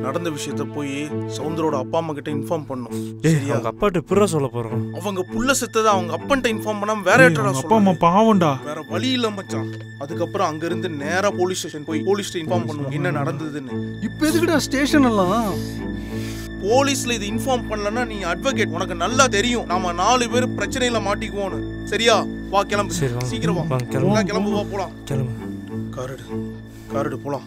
Speaker 8: நடந்த விஷயத்த போய் சௌந்தரோட அப்பா அம்மா கிட்ட இன்ஃபார்ம் பண்ணும்.
Speaker 10: சரியா? அவங்க அப்பாட்ட எப்படிடா சொல்ல போறோம்?
Speaker 8: அவங்க புள்ள செத்ததை அவங்க அப்பன்ட்ட இன்ஃபார்ம் பண்ணாம வேற யார்ட்டடா சொல்றது?
Speaker 12: அப்பா அம்மா பாவம்டா.
Speaker 8: வேற வழி இல்ல மச்சான். அதுக்கப்புறம் அங்க இருந்து நேரா போலீஸ் ஸ்டேஷன் போய் போலீஸ்ட்ட இன்ஃபார்ம் பண்ணுவோம் என்ன நடந்ததுன்னு.
Speaker 14: இப்போ எதுக்குடா ஸ்டேஷன் எல்லாம்?
Speaker 8: போலீஸ்ல இது இன்ஃபார்ம் பண்ணலன்னா நீ அட்வொகேட், உனக்கு நல்லா தெரியும் நாம 4 பேர் பிரச்சனையில மாட்டிக்குவோன்னு. சரியா? வா கிளம்பு. சீக்கிரம் வா. கிளம்பு வா போலாம்.
Speaker 10: கிளம்பு.
Speaker 8: காரடு போலாம்.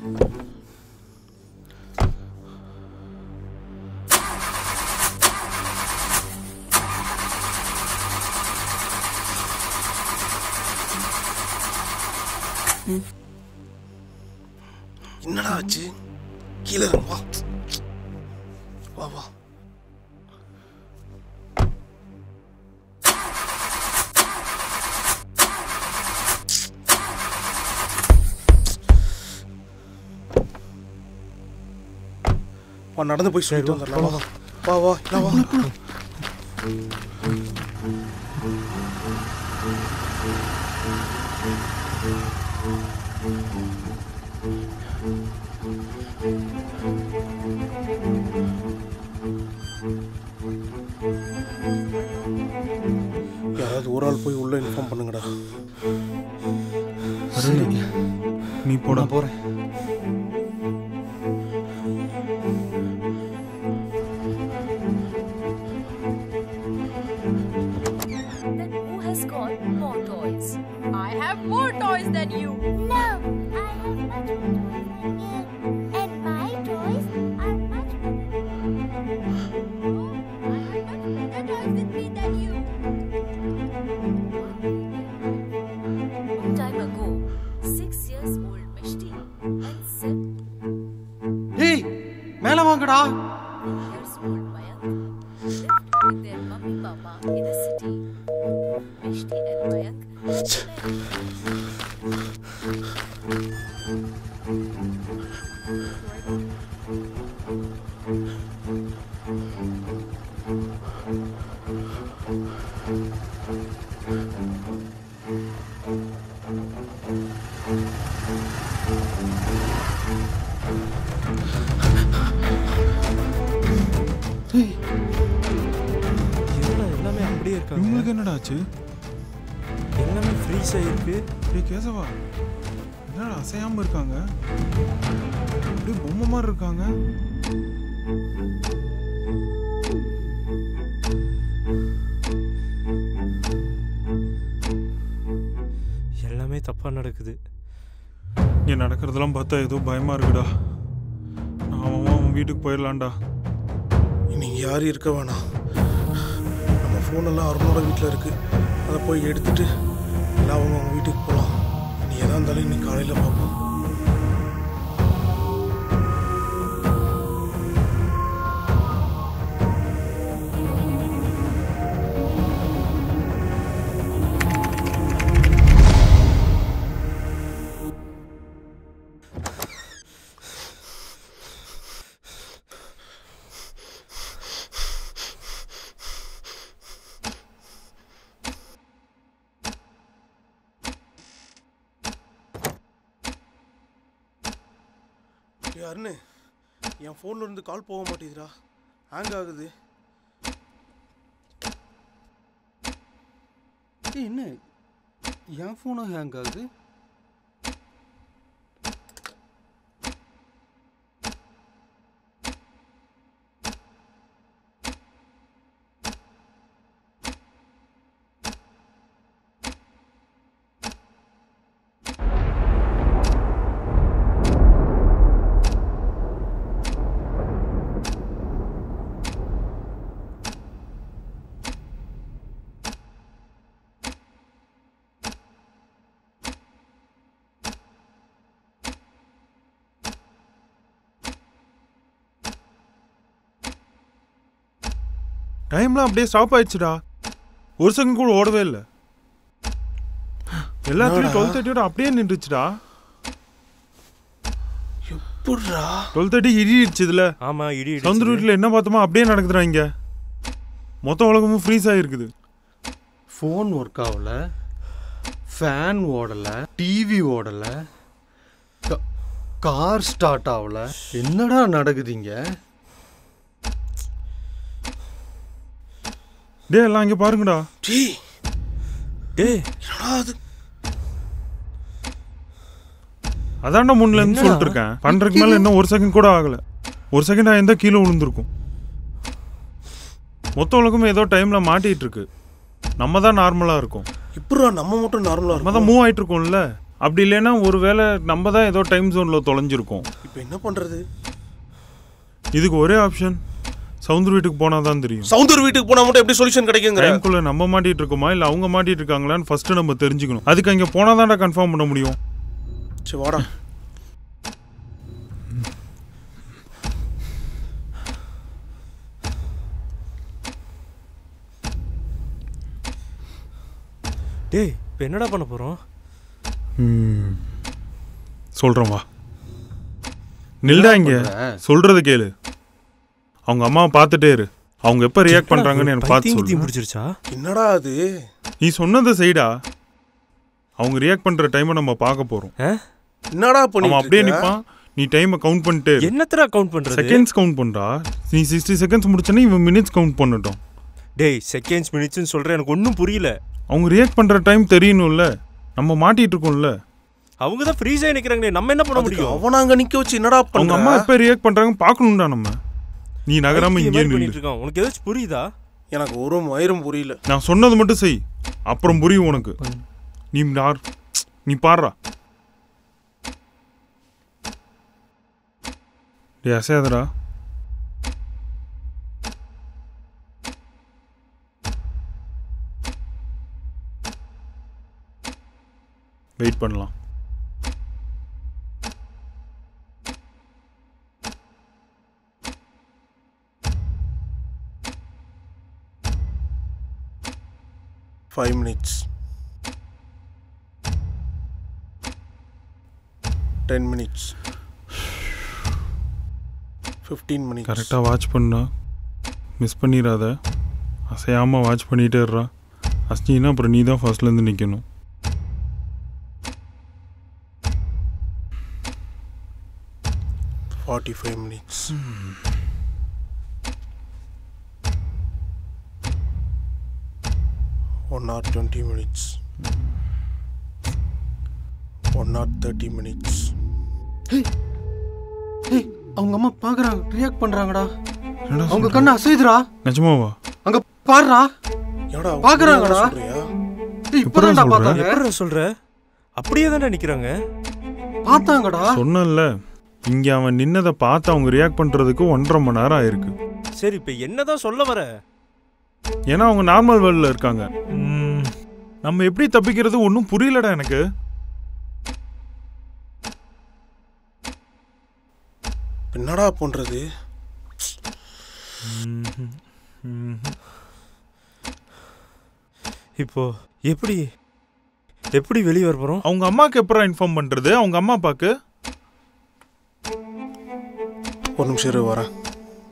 Speaker 8: என்னடா ஆச்சு? கீழே வா. வா வா. நடந்து போய் சொல்லிட்டு வந்துடலாம். வா வா வா வா. யாராவது ஒரு ஆள் போய் உள்ள இன்ஃபார்ம் பண்ணுங்கடா.
Speaker 12: நீ போடா.
Speaker 14: போறேன்.
Speaker 13: More toys. I have more toys than you.
Speaker 6: No, I have much more toys than you. And my toys are much better.
Speaker 13: I have much better toys with me than you. Long time ago, 6 years old Mishti and 7
Speaker 14: ஏய் மேல வாங்கடா.
Speaker 13: years old Mayank lived with their mummy papa in a city. Mishti and Mayank
Speaker 10: எல்லாமே அப்படியே இருக்காங்க.
Speaker 12: இவங்களுக்கு என்னடா ஆச்சு?
Speaker 10: Freeze ஆயிருக்கு.
Speaker 12: டேய் கேசவா, என்னடா அசையாம இருக்காங்க? அப்படியே பொம்மை மாதிரி இருக்காங்க.
Speaker 10: எல்லாமே தப்பா நடக்குது.
Speaker 12: இங்கே நடக்கிறதெல்லாம் பார்த்தா ஏதோ பயமா இருக்குடா. அவன் வீட்டுக்கு போயிடலான்டா.
Speaker 8: இன்னைக்கு யாரும் இருக்க வேணாம். நம்ம ஃபோனெல்லாம் அருணோட வீட்டில் இருக்கு. அதை போய் எடுத்துட்டு எல்லாம் அவங்க வீட்டுக்கு போகலாம். நீ எதா இருந்தாலும் இன்னைக்கு காலையில் பார்ப்போம். அருண், என் ஃபோன்ல இருந்து கால் போக மாட்டேங்குதுடா. ஹேங் ஆகுது.
Speaker 5: என்ன என் ஃபோனும் ஹேங் ஆகுது?
Speaker 12: டைம்லாம் அப்படியே ஸ்டாப் ஆயிடுச்சுடா. ஒரு செகண்ட் கூட ஓடவே இல்லை. எல்லாத்துலயும் 12:30 அப்படியே நின்றுச்சுடா. 12:30 இடிடுச்சு இதுல.
Speaker 10: ஆமா, இடி
Speaker 12: சவுந்தர் வீட்டில் என்ன பார்த்தோமோ அப்படியே நடக்குதுடா. இங்க மொத்த உலகமும் ஃப்ரீஸ் ஆகிருக்குது.
Speaker 5: ஃபோன் ஒர்க் ஆகல, ஃபேன் ஓடலை, டிவி ஓடலை, கார் ஸ்டார்ட் ஆகல. என்னடா நடக்குதுங்க?
Speaker 12: டே எல்லாம் இங்கே பாருங்கடா. அதான்டா முன்ல இருந்து சொல்லிட்டு இருக்கேன். பண்றதுக்கு மேல இன்னும் ஒரு செகண்ட் கூட ஆகல. ஒரு செகண்ட் ஆயிருந்தா கீழே விழுந்திருக்கும். மொத்த உலகமும் ஏதோ டைம்ல மாட்டிட்டு இருக்கு. நம்ம தான் நார்மலா இருக்கும்.
Speaker 8: இப்போ நம்ம மட்டும் நார்மலா
Speaker 12: நம்ம தான் மூவ் ஆயிட்டு இருக்கோம்ல. அப்படி இல்லைன்னா ஒருவேளை நம்ம தான் ஏதோ டைம் ஜோன்ல தொலைஞ்சிருக்கோம்.
Speaker 8: இப்போ என்ன பண்றது?
Speaker 12: இதுக்கு ஒரே ஆப்ஷன், சவுந்தர் வீட்டுக்கு போனா தான் தெரியும்.
Speaker 8: சவுந்தர் வீட்டுக்கு போனா மட்டும் எப்படி சொல்யூஷன் கிடைக்குங்க?
Speaker 12: டைம்குள்ள நம்ம மாட்டிட்டு இருக்கோமா இல்ல அவங்க மாட்டிட்டு இருக்காங்களான்னு ஃபர்ஸ்ட் நம்ம தெரிஞ்சுக்கணும். அதுக்கு அங்க போனா தான்டா கன்ஃபார்ம் பண்ண முடியும்.
Speaker 8: சரி வாடா.
Speaker 10: டேய் இப்போ என்னடா பண்ண போறோம்?
Speaker 12: சொல்றேன் வா. நில்டா இங்க. சொல்றத கேளு. அவங்க அம்மாவை பார்த்துட்டே இரு. அவங்க எப்ப ரியாக்ட் பண்றாங்கன்னு எனக்கு பார்த்து சொல்லு.
Speaker 10: முடிச்சிருச்சா?
Speaker 8: என்னடா அது?
Speaker 12: நீ சொன்னதை செய்டா. அவங்க ரியாக்ட் பண்ற டைமை நம்ம பார்க்க போறோம்.
Speaker 8: என்னடா பண்ணிட்டு
Speaker 12: அவன் அப்படியே நிப்பான். நீ டைமை கவுண்ட் பண்ணிட்டே இரு.
Speaker 10: என்னத்தடா கவுண்ட் பண்றது?
Speaker 12: செகண்ட்ஸ் கவுண்ட் பண்றா. நீ 60 செகண்ட்ஸ் முடிச்சனே இவன் மினிட்ஸ் கவுண்ட் பண்ணட்டும்.
Speaker 10: டேய் செகண்ட்ஸ் மினிட்ஸ்னு சொல்ற, எனக்கு ஒன்றும் புரியல.
Speaker 12: அவங்க ரியாக்ட் பண்ற டைம் தெரியணும்ல. நம்ம மாட்டிட்டு இருக்கோம்ல.
Speaker 10: அவங்க தான் ஃப்ரீஸ் ஆகி நிக்கிறாங்க. நம்ம என்ன பண்ண முடியும்?
Speaker 8: அவன் அங்க நிக்க வச்சு என்னடா பண்ற?
Speaker 12: அவங்க அம்மா எப்ப ரியாக்ட் பண்றாங்க பார்க்கணும்டா நம்ம. நீ நகராம இங்கே நில்லு.
Speaker 10: உனக்கு ஏதாச்சும் புரியுதா?
Speaker 8: எனக்கு ஒரு மயிரும் புரியல.
Speaker 12: நான் சொன்னது மட்டும் செய், அப்புறம் புரியும் உனக்கு. நீ பாடுறா. டேய் அசையாதடா. வெயிட் பண்ணலாம்.
Speaker 8: Five minutes. 10 minutes. 15 minutes.
Speaker 12: கரெக்டாக வாட்ச் பண்ணா மிஸ் பண்ணிடாத. அசையாமல் வாட்ச் பண்ணிகிட்டே இருறா. அஸ்னின்னா அப்புறம் நீ தான் ஃபர்ஸ்ட்லேருந்து நிற்கணும்.
Speaker 8: Hmm. 45 minutes. 1 hour 20 minutes. 1 hour 30 minutes.
Speaker 15: அவங்க அம்மா பாக்குறாங்க, ரியாக்ட் பண்றாங்கடா. அவங்க கண்ணு அசைதுடா.
Speaker 12: நிஜமாவா?
Speaker 15: அங்க பாருடா.
Speaker 8: ஏடா
Speaker 15: பாக்குறாங்கடா. இப்பதான்டா பார்த்தாங்க.
Speaker 10: எப்படிடா சொல்ற? அப்படியே தானே நிக்கிறாங்க.
Speaker 15: பார்த்தாங்கடா.
Speaker 12: சொன்னேன்ல, இங்க அவன் நின்னதை பார்த்து அவங்க ரியாக்ட் பண்றதுக்கு 1.5 மணி நேரம் ஆயிருக்கு.
Speaker 10: சரி, இப்ப என்னதான் சொல்ல வர?
Speaker 12: ஏன்னா அவங்க நார்மல் வேர்ல்ட்ல இருக்காங்க. நம்ம எப்படி தப்பிக்கிறது ஒன்றும் புரியலடா எனக்கு.
Speaker 8: என்னடா பண்றது?
Speaker 10: இப்போ எப்படி எப்படி வெளியே வர போறோம்?
Speaker 12: அவங்க அம்மாக்கு எப்பறம் இன்ஃபார்ம் பண்றது? அவங்க அம்மா அப்பாக்கு
Speaker 8: ஒரு நிமிஷம் இரு, வரேன்.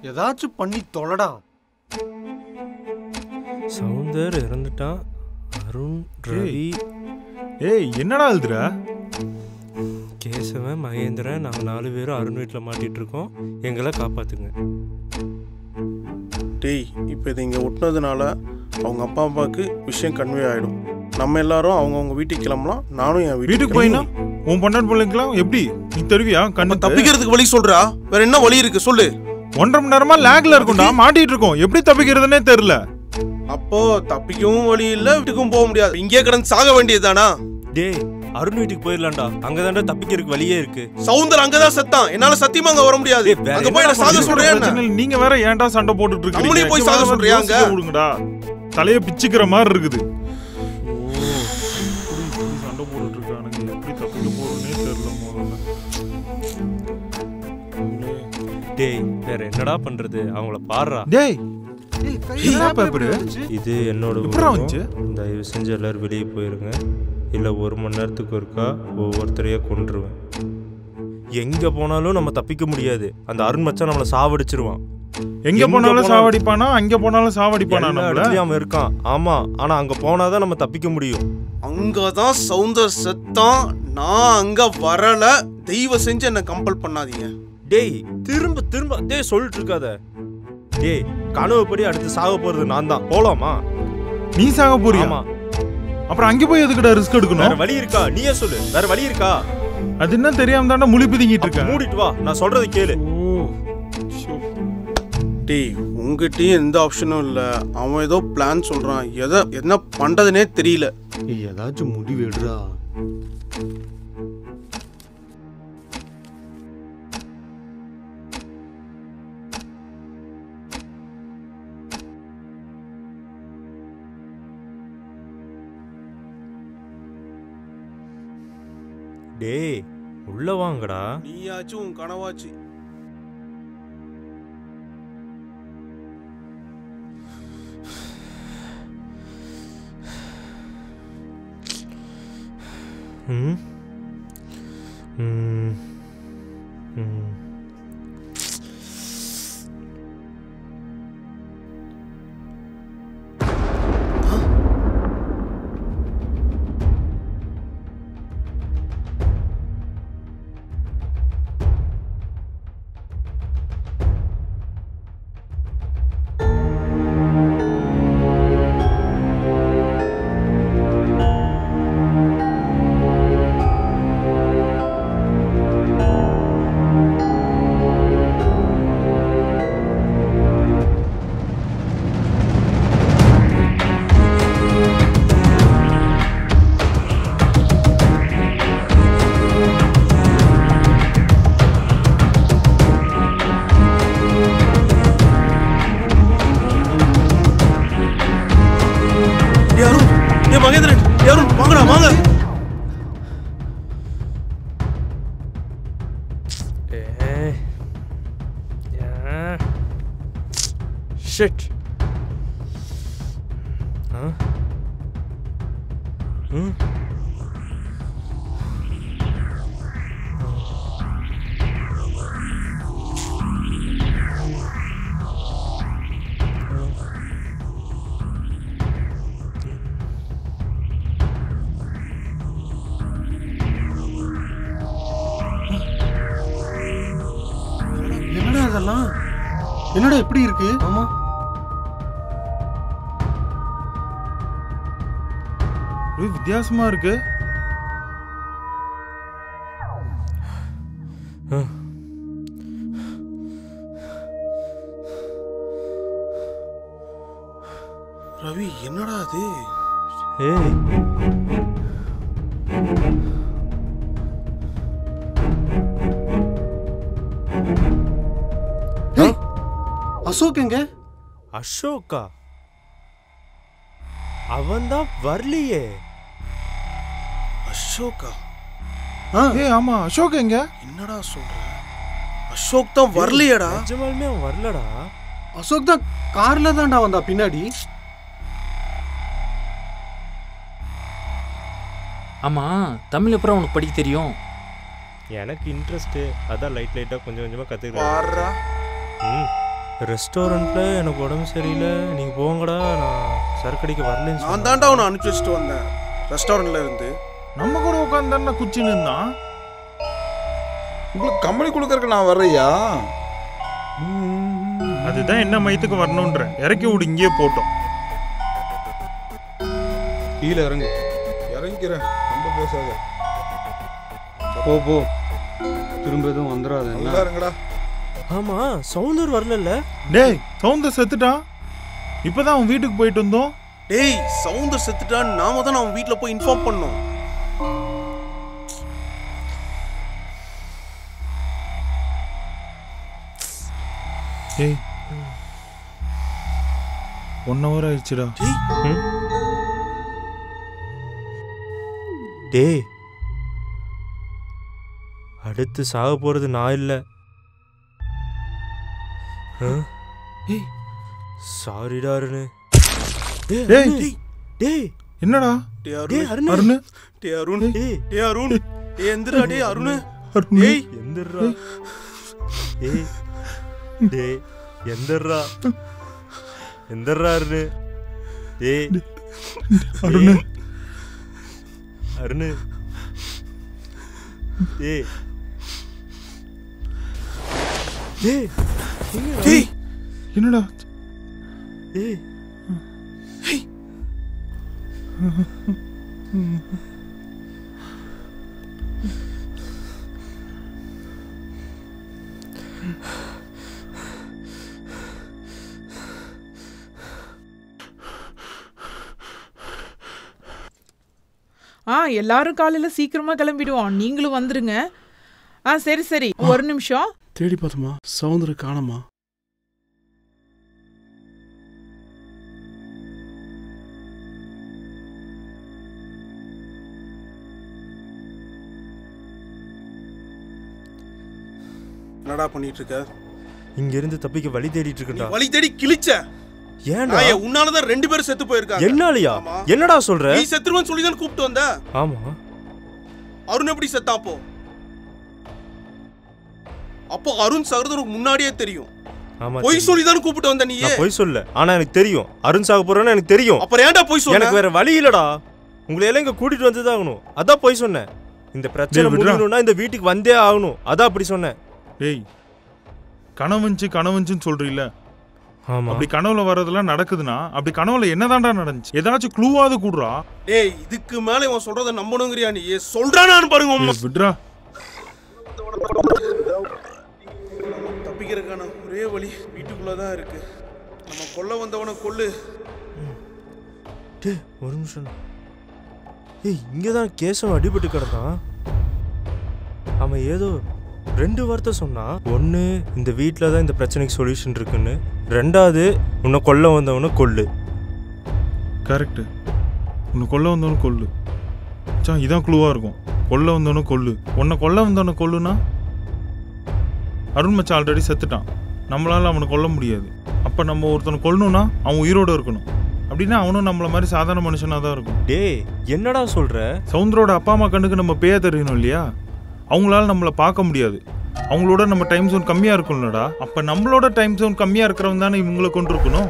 Speaker 15: ஏதாச்சும் பண்ணி தொலைடா.
Speaker 10: சவுந்தர் இறந்துட்டான். அருண், ரவி.
Speaker 12: ஏய் என்னடா எழுதுற?
Speaker 10: கேசவன், மகேந்திரன், நாங்கள் 4 பேரும் அருண் வீட்டில் மாட்டிட்டு இருக்கோம். எங்களை காப்பாத்துங்க.
Speaker 8: டேய், இப்போ இதை இங்கே ஒட்டினதுனால அவங்க அப்பா அம்மாவுக்கு விஷயம் கன்வே ஆகிடும். நம்ம எல்லாரும் அவங்கவுங்க வீட்டுக்கு கிளம்பலாம். நானும் என்
Speaker 12: வீட்டுக்கு போயினா உன் பொண்டாட்டி பிள்ளைங்களாம் எப்படி நீ தருவியா? கண்ணு
Speaker 8: தப்பிக்கிறதுக்கு வழி சொல்றா. வேற என்ன வழி இருக்கு சொல்லு.
Speaker 12: 1.5 மணி நேரமா லேக்ல இருக்கும்டா, மாட்டிட்டு இருக்கோம். எப்படி தப்பிக்கிறதுனே தெரியல.
Speaker 8: அப்போ தப்பிக்கவும் வழி இல்ல, வீட்டுக்கும் போக முடியாது. இங்கே கிடந்து சாக வேண்டியதுதானா?
Speaker 10: டேய், அருண் வீட்டுக்கு போயிடலாம்டா. அங்கதான்டா தப்பிக்கிறதுக்கு வழியே இருக்கு.
Speaker 8: சவுந்தர் அங்கதான் செத்தான். என்னால சத்தியமா அங்க வர முடியாது. அங்க போய் நான் சாக சொல்றேன்.
Speaker 12: நீங்க வேற ஏன்டா சண்டை போட்டுட்டு இருக்கீங்க?
Speaker 8: நம்மளே போய் சாக சொல்றியா? அங்க
Speaker 12: விடுங்கடா, தலைய பிச்சுக்கிற மாதிரி இருக்குது. சண்டை போட்டுட்டு இருக்கானுங்க, எப்படி தப்பிக்க போறதுனே தெரியல.
Speaker 10: டேய், வேற என்னடா பண்றது? அவங்கள பாருடா.
Speaker 12: டேய், என்ன பேப்பர்
Speaker 10: இது? என்னோட உருவம். தயவு செஞ்சு எல்லாரும் வெளியே போயிருங்க. இல்லை 1 மணி நேரத்துக்கு ஒருக்கா ஒவ்வொருத்தரையா கொன்றுவேன். எங்க போனாலும் நம்ம தப்பிக்க முடியாது. அந்த அருண் மச்சான் நம்மளை சாவடிச்சிருவான்.
Speaker 12: எங்க போனாலும் சாவடிப்பானா? அங்க போனாலும் சாவடிப்பானா?
Speaker 10: அவன் இருக்கான். ஆமா, ஆனா அங்க போனாதான் நம்ம தப்பிக்க முடியும்.
Speaker 8: அங்கதான் சவுந்தர் செத்தான். நான் அங்க வரல. தெய்வ செஞ்சு என்ன கம்பல் பண்ணாதீங்க.
Speaker 10: டேய், திரும்ப திரும்ப டேய் சொல்லிட்டு இருக்காத. டேய், கனவுப்படி அடுத்து சாக போறது நான் தான். போலாமா?
Speaker 12: நீ சாக போறியா? அப்புறம் அங்க போய் எதுக்குடா ரிஸ்க் எடுக்கணும்?
Speaker 10: வேற வழி இருக்கா? நீயே சொல்லு. வேற வழி இருக்கா?
Speaker 12: அது என்ன தெரியாம தான்டா முழி பிதிங்கிட்டு இருக்க.
Speaker 10: மூடிட்டு வா, நான் சொல்றது கேளு.
Speaker 8: டேய், உங்ககிட்டயும் எந்த ஆப்ஷனும் இல்ல. அவன் ஏதோ பிளான் சொல்றான். என்ன பண்றதுனே தெரியல.
Speaker 15: ஏதாச்சும் முடிவு எடுறா.
Speaker 10: டேய், உள்ள வாங்கடா.
Speaker 8: நீயாச்சும் உன் கனவாச்சு. மகேந்திரன், யாரும் வாங்கடா, வாங்க.
Speaker 10: ஷிட்.
Speaker 15: என்னடா இதெல்லாம்? என்னடா இப்படி இருக்கு? ஆமா,
Speaker 12: வித்தியாசமா இருக்கு.
Speaker 8: ரவி என்னடா அது?
Speaker 10: ஏய்
Speaker 15: அசோக் எங்க?
Speaker 10: அசோக்கா? அவன்தான் வரலையே.
Speaker 8: அசோக்கா?
Speaker 2: ஏய் ஆமா அசோக் எங்க?
Speaker 8: என்னடா சொல்ற? அசோக் தான் வரலையேடா.
Speaker 10: நிஜமாலுமே அவன் வரலடா.
Speaker 15: அசோக் தான் கார்ல தான்டா வந்தா பின்னாடி.
Speaker 11: ஆமா தமிழ் அப்புறம் உனக்கு படிக்க தெரியும்?
Speaker 10: எனக்கு இன்ட்ரெஸ்ட்டு, அதான் லைட்டாக கொஞ்சம் கொஞ்சமாக
Speaker 8: பாருடா.
Speaker 10: கற்றுக்கிறேன். ரெஸ்டாரண்ட்டில் எனக்கு உடம்பு சரியில்லை, நீங்கள் போங்கடா, நான் சரக்கடிக்க வரலன்னு
Speaker 8: நான் தாண்டா அவனை அனுப்பிச்சி வச்சுட்டு வந்தேன் ரெஸ்டாரண்ட்ல இருந்து.
Speaker 2: நம்ம கூட உட்காந்து குச்சின்னு இருந்தான்.
Speaker 4: உங்களுக்கு கம்பெனி கொடுக்கறதுக்கு நான் வர்றையா?
Speaker 12: அதுதான் என்ன மயத்துக்கு வரணுன்ற இறக்கி விடு, இங்கேயே போட்டோம்.
Speaker 5: கீழே இறங்கு.
Speaker 4: இறங்கிக்கிறேன், ரொம்ப பேசாத.
Speaker 5: போ போ, திரும்ப எதுவும் வந்துடாது.
Speaker 4: நல்லா இருங்கடா.
Speaker 10: ஆமா சவுந்தர் வரல.
Speaker 12: டேய் சவுந்தர் செத்துட்டான். இப்பதான் அவன் வீட்டுக்கு போயிட்டு வந்தோம்.
Speaker 8: டேய் சவுந்தர் செத்துட்டான்னு நாம தான் அவன் வீட்டுல போய் இன்ஃபார்ம் பண்ணோம்.
Speaker 12: ஏய் 1 hour ஆயிடுச்சுடா.
Speaker 10: டேய் அடுத்து சாக போறது நான் இல்லை. சாரிடா அருண்.
Speaker 12: டேய்
Speaker 10: டேய்
Speaker 12: என்னடா?
Speaker 8: டேய்
Speaker 12: அருண்
Speaker 8: அருண். டேய் அருண். டேய் அருண். டேய் எந்திரா. டேய் அருண்.
Speaker 10: டேய் எந்திரா. டேய் டேய் எந்திரா. எந்திரா அருண். டேய்
Speaker 12: அருண்.
Speaker 10: அருண். டேய் டேய்
Speaker 8: டேய்
Speaker 12: என்னடா?
Speaker 10: டேய்
Speaker 9: எல்லாரும் காலையில சீக்கிரமா கிளம்பிடுவோம். நீங்களும் வந்துருங்க. சரி சரி, ஒரு நிமிஷம்.
Speaker 14: தேடி பார்த்தோமா, சவுந்தர காணோமா?
Speaker 8: என்னடா பண்ணிட்டு இருக்க?
Speaker 10: இங்க இருந்து தப்பிக்க வழி தேடிட்டு இருக்கேன்டா.
Speaker 8: வழி தேடி கிழிச்ச?
Speaker 10: ஏன்டா?
Speaker 8: உன்னால தான் 2 பேரும் செத்து போயிருக்காங்க.
Speaker 10: என்னாலயா? என்னடா சொல்ற?
Speaker 8: நீ செத்துருவன்னு சொல்லி தான் கூப்பிட்டு வந்த.
Speaker 10: ஆமா.
Speaker 8: அருண் எப்படி செத்தா அப்போ? அப்போ அருண் சகோதரருக்கு முன்னாடியே தெரியும்.
Speaker 10: ஆமா.
Speaker 8: போய் சொல்லி தான் கூப்பிட்டு வந்த நீ.
Speaker 10: நான் போய் சொல்ல. ஆனா எனக்கு தெரியும் அருண் சாக போறான்னு எனக்கு தெரியும்.
Speaker 8: அப்புறம் ஏன்டா போய் சொன்ன?
Speaker 10: எனக்கு வேற வழி இல்லடா. உங்களை எல்லாம் இங்க கூட்டிட்டு வந்து தான் ஆகணும். அதான் போய் சொன்னேன். இந்த பிரச்சனை முடியணும்னா இந்த வீட்டுக்கு வந்தே ஆகணும். அதான் அப்படி சொன்னேன்.
Speaker 12: டேய் கனவுன்னு சொல்றீல்ல?
Speaker 10: ஆமா.
Speaker 12: அப்படி கனவுல வரதெல்லாம் நடக்குதுன்னா அப்படி கனவுல என்னதான்டா நடந்துச்சு? ஏதாச்சும் க்ளூவாவது கூடுறா.
Speaker 8: டேய் இதுக்கு மேல இவன் சொல்றத நம்பணுங்கறியா நீ? சொல்றானான்னு பாருங்க.
Speaker 12: விட்றா.
Speaker 8: தப்பிக்கிறதுக்கான ஒரே வழி வீட்டுக்குள்ள தான் இருக்கு. நம்ம கொல்ல வந்தவனை கொல்லு.
Speaker 10: டேய் ஒரு நிமிஷம். ஏய் இங்க தான் கேசவன் அடிபட்டு கிடந்தான். அவன் ஏதோ 2 வார்த்தை சொன்னா. ஒன்று இந்த வீட்டில் தான் இந்த பிரச்சனைக்கு சொல்யூஷன் இருக்குன்னு, 2வது உன்னை கொல்ல வந்தவனை கொல்லு.
Speaker 12: கரெக்டு. உன்னை கொல்ல வந்தவனு கொல்லு. இதான் க்ளூவாக இருக்கும். கொல்ல வந்தவனு கொல்லு. உன்னை கொல்ல வந்தவனை கொல்லுனா அருண் மச்சான் ஆல்ரெடி செத்துட்டான். நம்மளால அவனை கொல்ல முடியாது. அப்போ நம்ம ஒருத்தனை கொல்லணும்னா அவன் உயிரோடு இருக்கணும். அப்படின்னா அவனும் நம்மள மாதிரி சாதாரண மனுஷனாக தான் இருக்கும்.
Speaker 10: டேய் என்னடா சொல்ற?
Speaker 12: சவுந்தரோட அப்பா அம்மா கண்ணுக்கு நம்ம பேய தெரியணும் இல்லையா? அவங்களால நம்மளை பார்க்க முடியாது. அவங்களோட நம்ம டைம் ஜோன் கம்மியாக இருக்கும்லடா. அப்போ நம்மளோட டைம் ஜோன் கம்மியாக இருக்கிறவங்க தானே இவங்களை கொண்டு இருக்கணும்.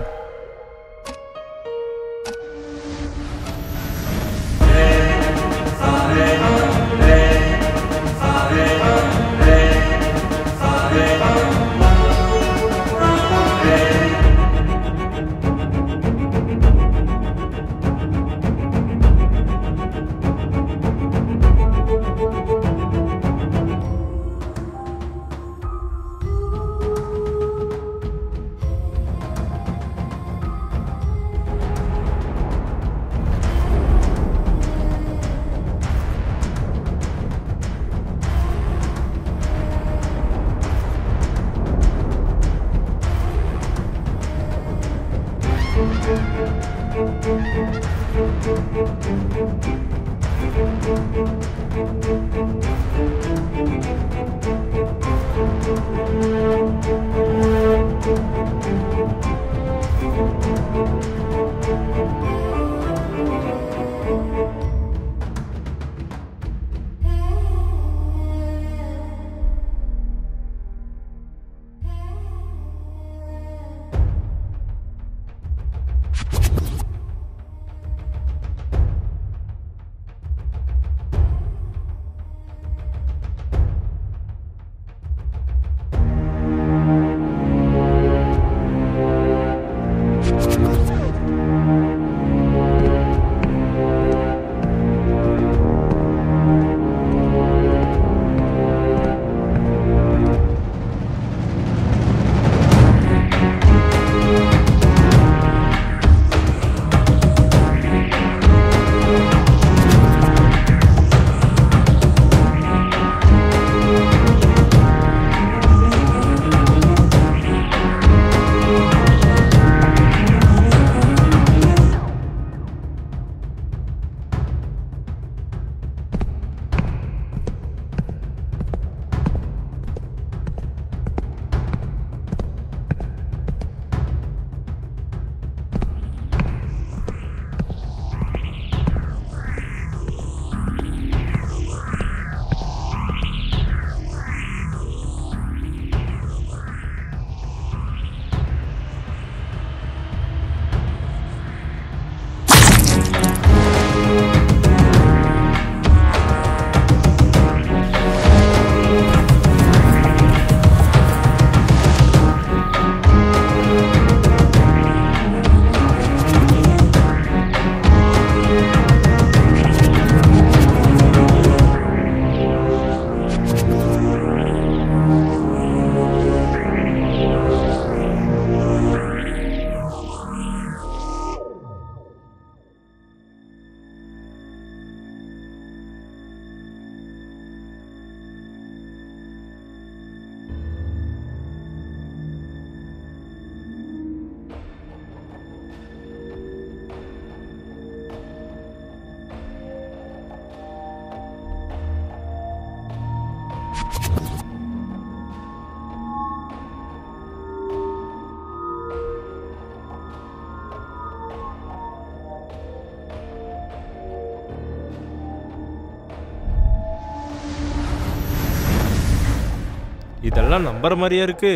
Speaker 10: இதெல்லாம் நம்புற மாதிரியா இருக்கு.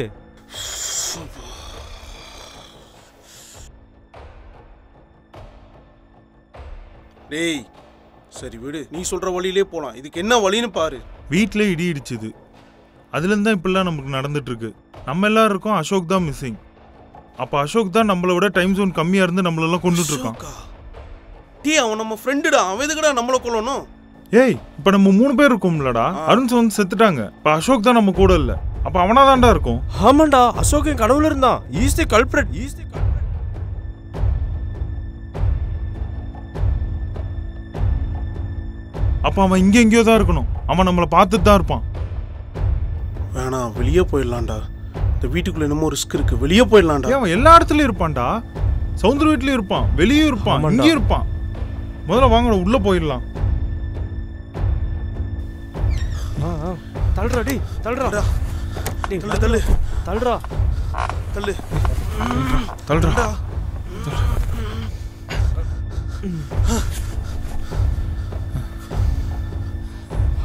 Speaker 8: டேய் சரி விடு, நீ சொல்ற வழியிலே போலாம். இதுக்கு என்ன வழின்னு பாரு.
Speaker 12: வீட்டில் இடி இடிச்சுது, அதுலேருந்து தான் இப்படிலாம் நமக்கு நடந்துட்டு இருக்கு. நம்ம எல்லாரும் இருக்கோம், அசோக் தான் மிஸ்ஸிங். அப்போ அசோக் தான் நம்மளை விட டைம் ஜோன் கம்மியாக இருந்து நம்மளெல்லாம் கொண்டுட்டு இருக்கான்.
Speaker 8: டேய் அவன் நம்ம ஃப்ரெண்டுடா, அவன் எதுக்குடா நம்மளை கொல்லணும்?
Speaker 12: ஏய் இப்போ நம்ம 3 பேர் இருக்கோம்லடா. அருண் வந்து செத்துட்டாங்க, இப்போ அசோக் தான் நம்ம கூட இல்லை. அப்போ அவனா தான்டா இருக்கும்.
Speaker 10: ஆமாண்டா, அசோக் என் கடவுள் இருந்தான். Is the culprit.
Speaker 12: அப்போ அவன் இங்கே எங்கேயோ தான் இருக்கணும். அவன் நம்மளை பார்த்துட்டு தான் இருப்பான்.
Speaker 8: வேணாம், வெளியே போயிடலாம்டா. இந்த வீட்டுக்குள்ள என்னமோ ரிஸ்க் இருக்கு, வெளியே போயிடலாம்டா.
Speaker 12: அவன் எல்லா இடத்துலயும் இருப்பான்டா. சவுந்தர் வீட்லயும் இருப்பான், வெளியும் இருப்பான், இங்கேயும் இருப்பான். முதல்ல வாங்க உள்ள போயிடலாம்.
Speaker 10: தள்ளுறா டேய், தள்ளுறா.
Speaker 8: தள்ளு தள்ளு
Speaker 10: தள்ளுறா
Speaker 8: தள்ளு
Speaker 12: தள்ளுறா.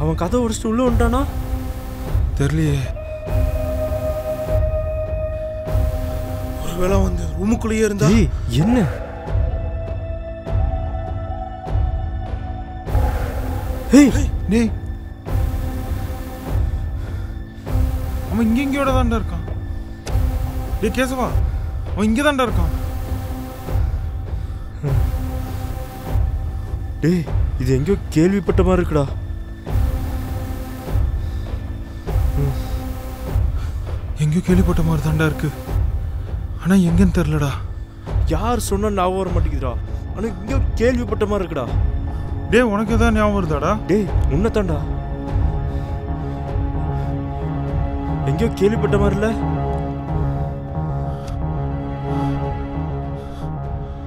Speaker 10: அவன் கதை உடைச்சிட்டு உள்ள வந்துட்டானா
Speaker 12: தெரியலையே.
Speaker 8: ஒருவேளை வந்து ரூமுக்குள்ளேயே இருந்தா.
Speaker 10: என்ன
Speaker 12: டேய் அவன் இங்க இங்கயோட தான்டா இருக்கான். டேய் கேசவா, அவன் இங்க தான்டா இருக்கான்.
Speaker 10: டேய் இது எங்கேயோ கேள்விப்பட்ட மாதிரி இருக்குடா.
Speaker 12: எங்கேயோ கேள்விப்பட்ட மாதிரி தான்டா இருக்கு, ஆனா எங்கன்னு தெரியலடா.
Speaker 10: யார் சொன்னா ஞாபகம் வர மாட்டேங்குதுடா, ஆனா எங்கேயோ கேள்விப்பட்ட மாதிரி இருக்குடா.
Speaker 12: டேய் உனக்கு எதாவது ஞாபகம் வருதாடா?
Speaker 10: டேய் உன்னதான்டா, எங்கேயோ கேள்விப்பட்ட மாதிரி இல்ல?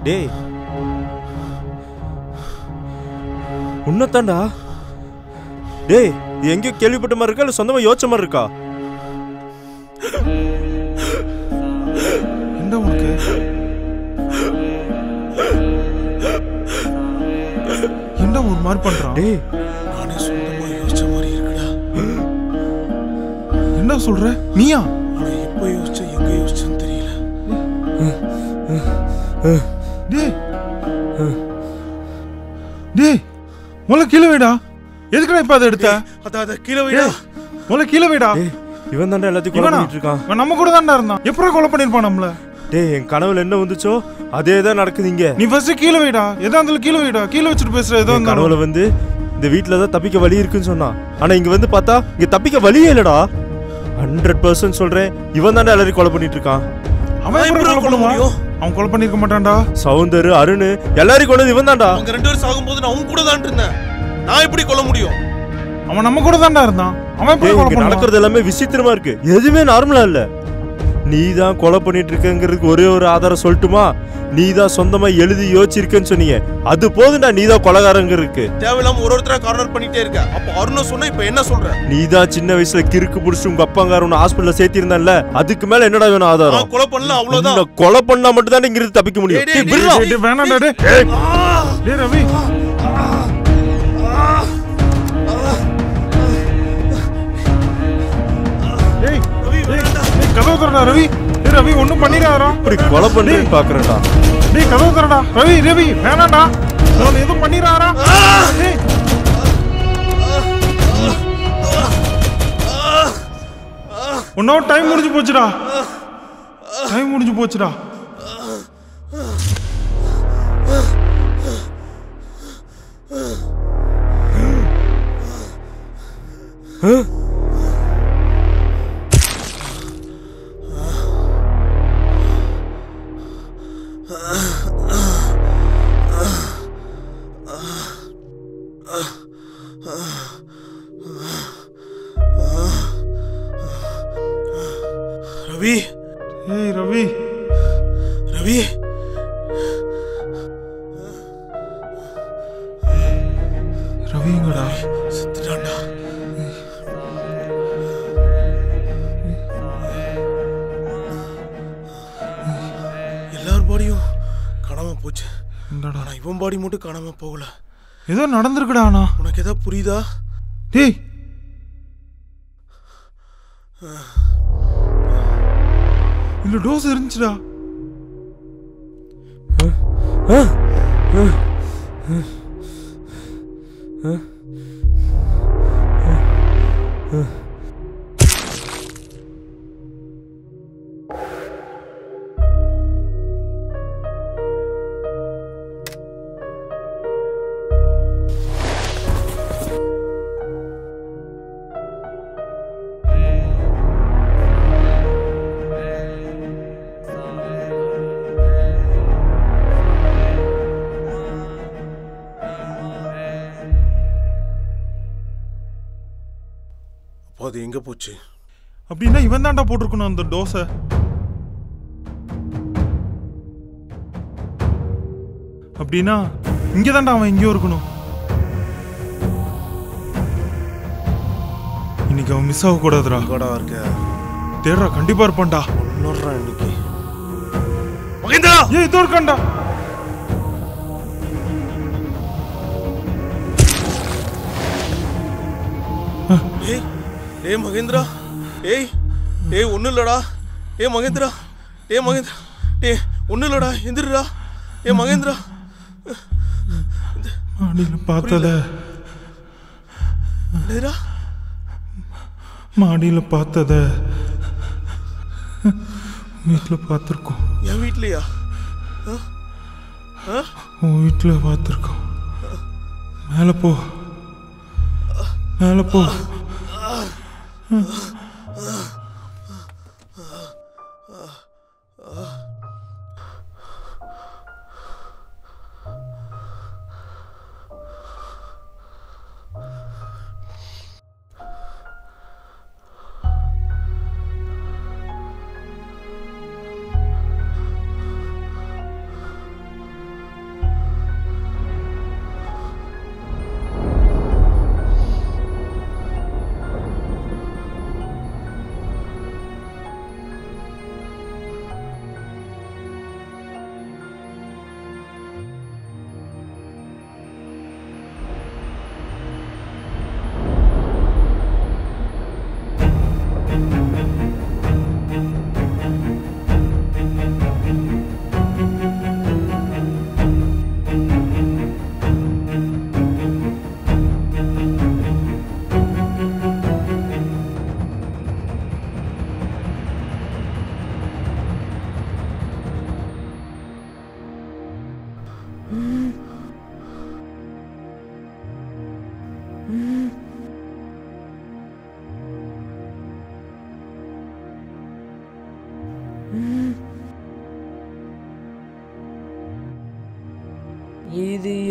Speaker 10: டேய் உன்னதான்டா. டேய் இது எங்கேயோ கேள்விப்பட்ட மாதிரி இருக்கா இல்லை சொந்தமாக யோசிச்ச மாதிரி இருக்கா?
Speaker 12: என்ன உனக்கு? என்ன ஒரு மாதிரி பண்றான்?
Speaker 10: டேய்
Speaker 8: நானே சொந்தமா யோசிச்ச மாதிரி இருக்குடா.
Speaker 12: என்ன சொல்ற? நீயா?
Speaker 8: ஆனா எப்போ யோசிச்ச எங்க யோசிச்சேன்னு தெரியல.
Speaker 12: டேய் டேய் முள்ள கீழே வைடா. எதுக்குடா இப்ப அதை எடுத்த?
Speaker 8: அத கீழே வைடா.
Speaker 12: முள்ள கீழே வைடா.
Speaker 10: இவன் தாண்டா எல்லாத்தையும் கொலை பண்ணிட்டு இருக்கான்.
Speaker 12: இவன் நம்ம கூட தான்டா இருந்தான். எப்பறம் கொலை பண்ணிருப்பான் நம்மள?
Speaker 10: டேய் என் கனவுல என்ன வந்துச்சோ அதே தான் நடக்குது இங்க.
Speaker 12: நீ ஃபர்ஸ்ட் கீழே வைடா. எதா இருந்தாலும் கீழே வைடா. கீழே வச்சிட்டு பேசுற எதா இருந்தாலும்.
Speaker 10: கனவுல வந்து இந்த வீட்ல தான் தப்பிக்க வழி இருக்குன்னு சொன்னான். ஆனா இங்க வந்து பார்த்தா இங்க தப்பிக்க வழியே இல்லடா. 100% சொல்றேன் இவன் தாண்டா எல்லாரையும் கொலை பண்ணிட்டு இருக்கான்.
Speaker 12: அவன் எப்படி கொலை பண்ணுவான்? அவன் கொலை பண்ணிருக்க மாட்டான்டா.
Speaker 10: சௌந்தர் அருண் எல்லாரையும் கொன்னது இவன் தான்டா.
Speaker 8: அவங்க ரெண்டு பேரும் சாகும்போது நான் அவங்க கூட தான் இருந்தேன். நான் எப்படி கொல்ல முடியும்?
Speaker 12: அவன் நம்ம கூட தான்டா இருந்தான். அவன் எப்படி கொலை பண்ணுவான்?
Speaker 10: நடக்கிறது எல்லாமே விசித்திரமா இருக்கு. எதுவுமே நார்மலா இல்ல. நீ தான் கொலை பண்ணிட்டு இருக்கங்கிறதுக்கு ஒரே ஒரு ஆதாரம் சொல்லட்டுமா? நீ தான் சொந்தமா எழுதி யோசிச்சிருக்கேன்னு சொன்னீங்க. அது போதும்டா நீ தான் கொலைகாரங்கிறதுக்கு.
Speaker 8: தேவையில்லாம ஒருத்தரா கார்னர் பண்ணிட்டே இருக்க. அப்ப அருண சொன்னா இப்ப என்ன சொல்ற?
Speaker 10: நீ தான் சின்ன வயசுல கிறுக்கு புடிச்சு உங்க அப்பங்கார உன்னை ஹாஸ்பிடல்ல சேர்த்திருந்தான்ல. அதுக்கு மேல என்னடா வேணும் ஆதாரம்?
Speaker 8: கொலை பண்ணல அவ்வளவுதான்.
Speaker 10: கொலை பண்ணா மட்டும் தான் இங்கிருந்து தப்பிக்க முடியும்.
Speaker 12: வேணாம்டா டேய். டேய் ரவி. கதவு தரடா ரவி. டேய் ரவி ஒண்ணும் பண்ணிராதடா.
Speaker 10: இப்படி கொலை பண்ணி பாக்குறடா.
Speaker 12: டேய் கதவு தரடா. ரவி ரவி வேணாம்டா. நான் எதுவும் பண்ணிராதடா. டேய் உன்னோட டைம் முடிஞ்சு போச்சுடா. டைம் முடிஞ்சு போச்சுடா.
Speaker 8: ரவி.
Speaker 12: ஏய் ரவி.
Speaker 8: ரவி.
Speaker 12: ரவிங்கடா
Speaker 8: செத்துட்டான்டா. எல்லார் பாடியும் காணாம போச்சு. ஆனா இவன் பாடி மட்டும் காணாம போகல.
Speaker 12: ஏதோ நடந்திருக்குடா. ஆனா
Speaker 8: உனக்கு ஏதோ புரியுதா?
Speaker 12: டேய் இந்த டோஸ் இருந்துச்சுடா.
Speaker 8: அது எங்க போச்சு?
Speaker 12: அப்படின்னா இவன் தான்டா போட்டிருக்கணும் அந்த டோஸை. அப்படின்னா இங்க தான்டா அவன் எங்கேயோ இருக்கணும். இன்னைக்கு அவன் மிஸ் ஆக கூடாதுடா.
Speaker 8: இருக்க
Speaker 12: தேடுறா, கண்டிப்பா இருப்பான்டா.
Speaker 8: இன்னைக்கு மகேந்திரா.
Speaker 12: ஏய் இதோ இருக்கான்டா.
Speaker 8: ஏய் ஏய் மகேந்திரா. ஏய் ஏய் ஒண்ணு இல்லடா. ஏய் மகேந்திரா. ஏய் மகேந்திரா. ஏய் ஒண்ணு இல்லடா. எந்திரடா. ஏய் மகேந்திரா.
Speaker 12: மாடியில பார்த்தத.
Speaker 8: என்னடா?
Speaker 12: மாடியில பார்த்தத வீட்டுல பார்த்துருக்கோம்.
Speaker 8: என் வீட்லயா?
Speaker 12: உன் வீட்டுல பார்த்துருக்கோம். மேல போ, மேல போ.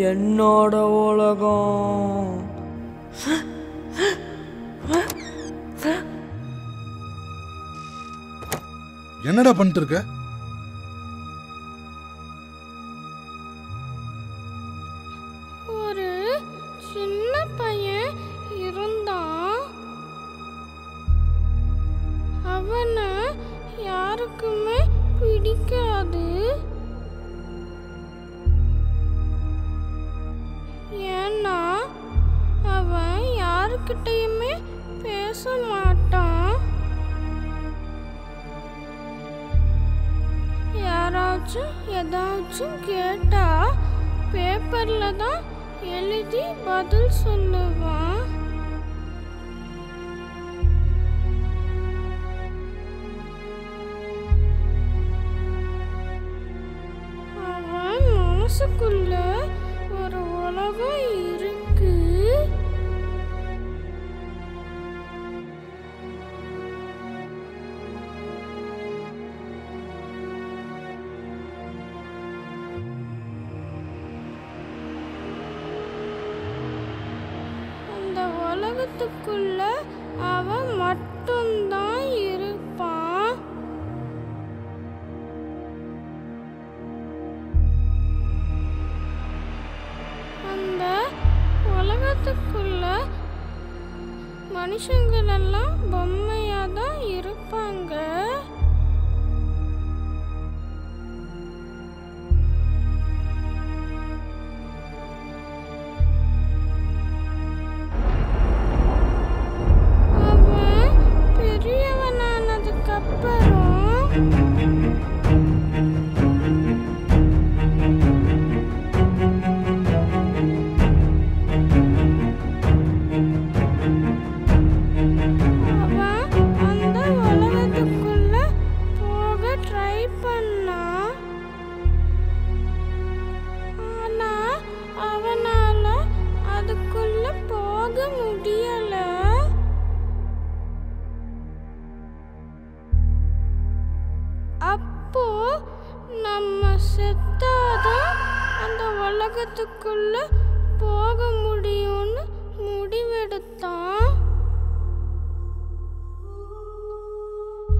Speaker 3: என்னோட உலகம்.
Speaker 2: என்னடா பண்ணிட்டு இருக்க?
Speaker 16: ஒரு சின்ன பையன் இருந்தான். அவனை யாருக்குமே பிடிக்காது. ஏன்னா அவன் யாருக்கிட்டையுமே பேச மாட்டான். யாராச்சும் ஏதாச்சும் கேட்டா பேப்பர்ல தான் எழுதி பதில் சொல்லுவான். அவன் மனசுக்குள்ள ஒரு உலகம் இருக்கு. அந்த உலகத்துக்குள்ள அவன் மட்டும்தான் இருப்பான். அந்த உலகத்துக்குள்ள மனுஷங்கள் எல்லாம் பொம்மையா தான் இருப்பாங்க. அவன் பெரியவனானதுக்கு அப்புறம் அந்த உலகத்துக்குள்ள போக ட்ரை பண்ணான். ஆனா அவனால அதுக்குள்ள போக முடியல. அப்போ நம்ம செத்தாதான் அந்த உலகத்துக்குள்ள போக முடியும்னு முடிவெடுத்தான்.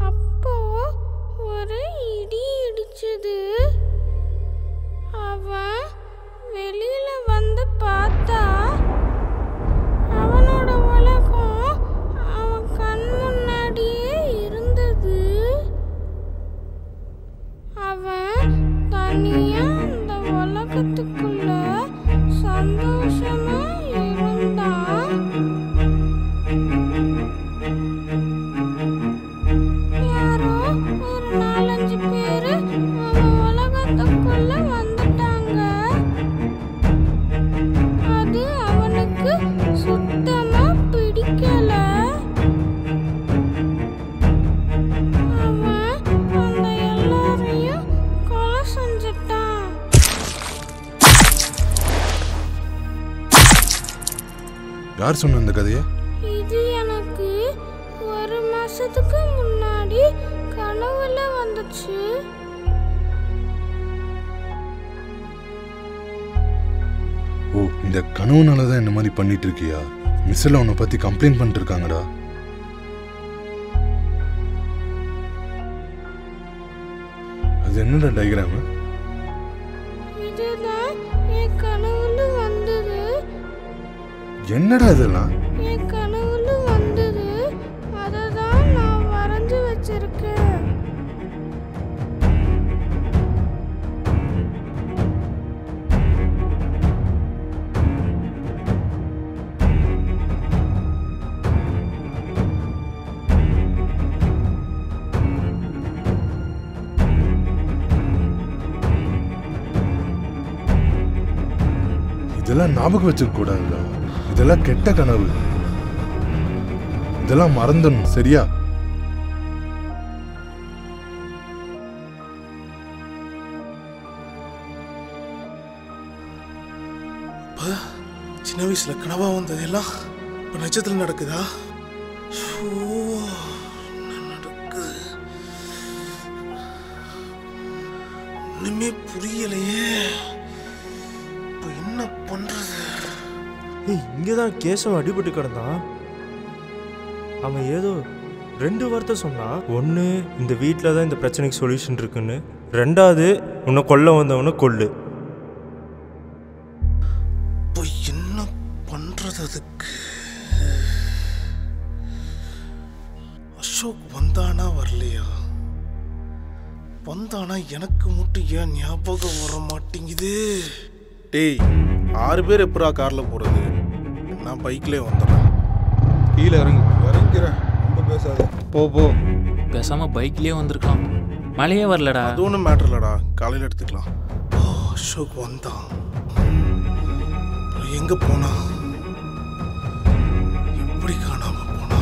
Speaker 16: அப்போ ஒரு இடி இடிச்சது. அவன் வெளியில வந்து பார்த்தா அவனோட உலகம் அவன் கண் முன்னாடியே இருந்தது. அவன் தனியா அந்த உலகத்துக்குள்ள சந்தோஷமா இருந்தான். யாரோ ஒரு 4-5 பேரு அவன் உலகத்துக்குள்ள வந்துட்டாங்க. அது அவனுக்கு சுத்தமா பிடிக்கல. அவன் அந்த எல்லாரையும் கொலை செஞ்சிட்டான்.
Speaker 2: யார் சொன்ன இந்த கதையை?
Speaker 16: இது எனக்கு 1 மாசத்துக்கு முன்னாடி கனவுல வந்துச்சு.
Speaker 2: ஓ, இந்த கனவுனால தான் இந்த மாதிரி பண்ணிட்டு இருக்கியா? மிஸ் எல்லாம் உன்னை பத்தி கம்ப்ளைண்ட் பண்ணிட்டு இருக்காங்கடா. அது என்னடா டயக்ராம்?
Speaker 16: இதுதான் என் கனவுல வந்தது.
Speaker 2: என்னடா இதெல்லாம்?
Speaker 16: என் கனவுல வந்தது. அததான் நான் வரைஞ்சு வச்சிருக்கேன்.
Speaker 2: இதெல்லாம் ஞாபகம் வச்சுக்க கூடாதுடா. இதெல்லாம் கெட்ட கனவு. இதெல்லாம் மறந்துடணும், சரியா?
Speaker 8: சின்ன வயசுல கனவா வந்ததெல்லாம் இப்ப நிஜத்துல நடக்குதா? நடக்குது. ஒண்ணுமே புரியலையே. இப்ப என்ன பண்றது?
Speaker 10: ஏய் இங்கே தான் கேசவன் அடிபட்டு கிடந்தான். அவன் ஏதோ 2 வார்த்தை சொன்னான். ஒன்று, இந்த வீட்டில் தான் இந்த பிரச்சனைக்கு சொல்யூஷன் இருக்குன்னு. 2வது, உன்னை கொல்ல வந்தவனை கொல்லு.
Speaker 8: இப்போ என்ன பண்றது அதுக்கு? அசோக் வந்தானா வரலையா? வந்தானா எனக்கு மட்டும் ஏன் ஞாபகம் வர மாட்டேங்குது? டேய் 6 பேர் எப்படா கார்ல போறது? நான் பைக்லேயே வந்துடுறேன்.
Speaker 4: கீழே இறங்கிறேன். ரொம்ப பேசாத.
Speaker 11: போ பேசாம பைக்லயே வந்திருக்கலாம். மழையே வரலடா.
Speaker 8: அது ஒன்றும் மேட்டர் இல்லடா, காலையில் எடுத்துக்கலாம். அசோக் வந்தான், எங்க போனா? எப்படி காணாம போனா?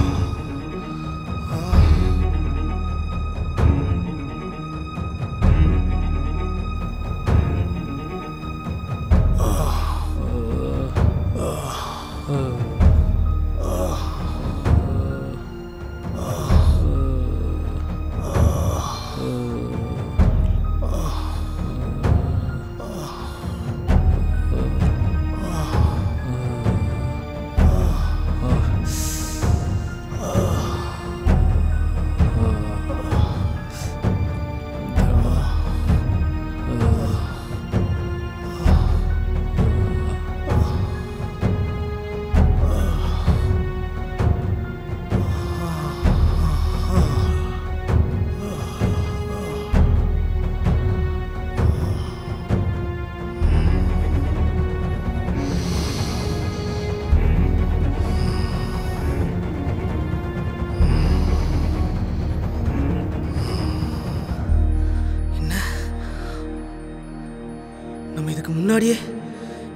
Speaker 8: முன்னாடியே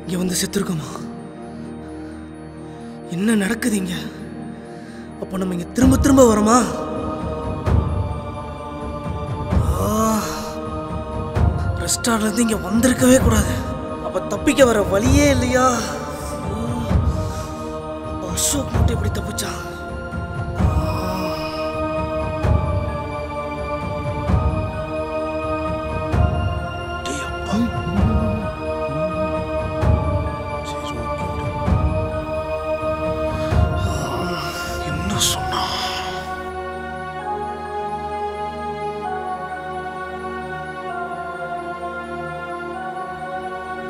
Speaker 8: இங்க வந்து செத்துருக்கோமா? என்ன நடக்குது இங்க? அப்போ நம்ம இங்க திரும்ப திரும்ப வரோமா? ரெஸ்டாரண்ட்ல இருந்து இங்க வந்திருக்கவே கூடாது. அப்ப தப்பிக்க வர வழியே இல்லையா? அசோக் மட்டும் எப்படி தப்பிச்சான்?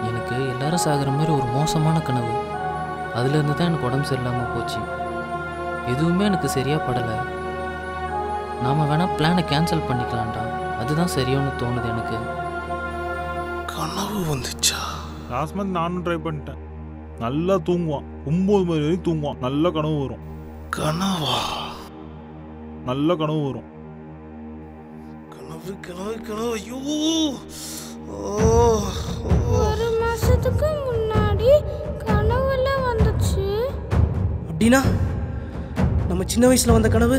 Speaker 11: எனக்கு எல்லாரும் சாகிற மாதிரி ஒரு மோசமான கனவு. அதுலேருந்து தான் எனக்கு உடம்பு சரியில்லாமல் போச்சு. எதுவுமே எனக்கு சரியாக படலை. நாம் வேணால் பிளானை கேன்சல் பண்ணிக்கலாம்டா. அதுதான் சரியானு தோணுது எனக்கு.
Speaker 8: கனவு வந்துச்சா?
Speaker 12: லாஸ்ட் மந்த் நானும் ட்ரை பண்ணிட்டேன். நல்லா தூங்குவான், 9 மணி வரைக்கும் தூங்குவான். நல்ல கனவு வரும்.
Speaker 8: கனவா?
Speaker 12: நல்ல கனவு வரும்.
Speaker 8: கனவு கனவு கனவு. ஐயோ,
Speaker 16: 1 மாசத்துக்கு முன்னாடி கனவுல வந்துச்சு.
Speaker 8: அப்படின்னா நம்ம சின்ன வயசுல வந்த கனவு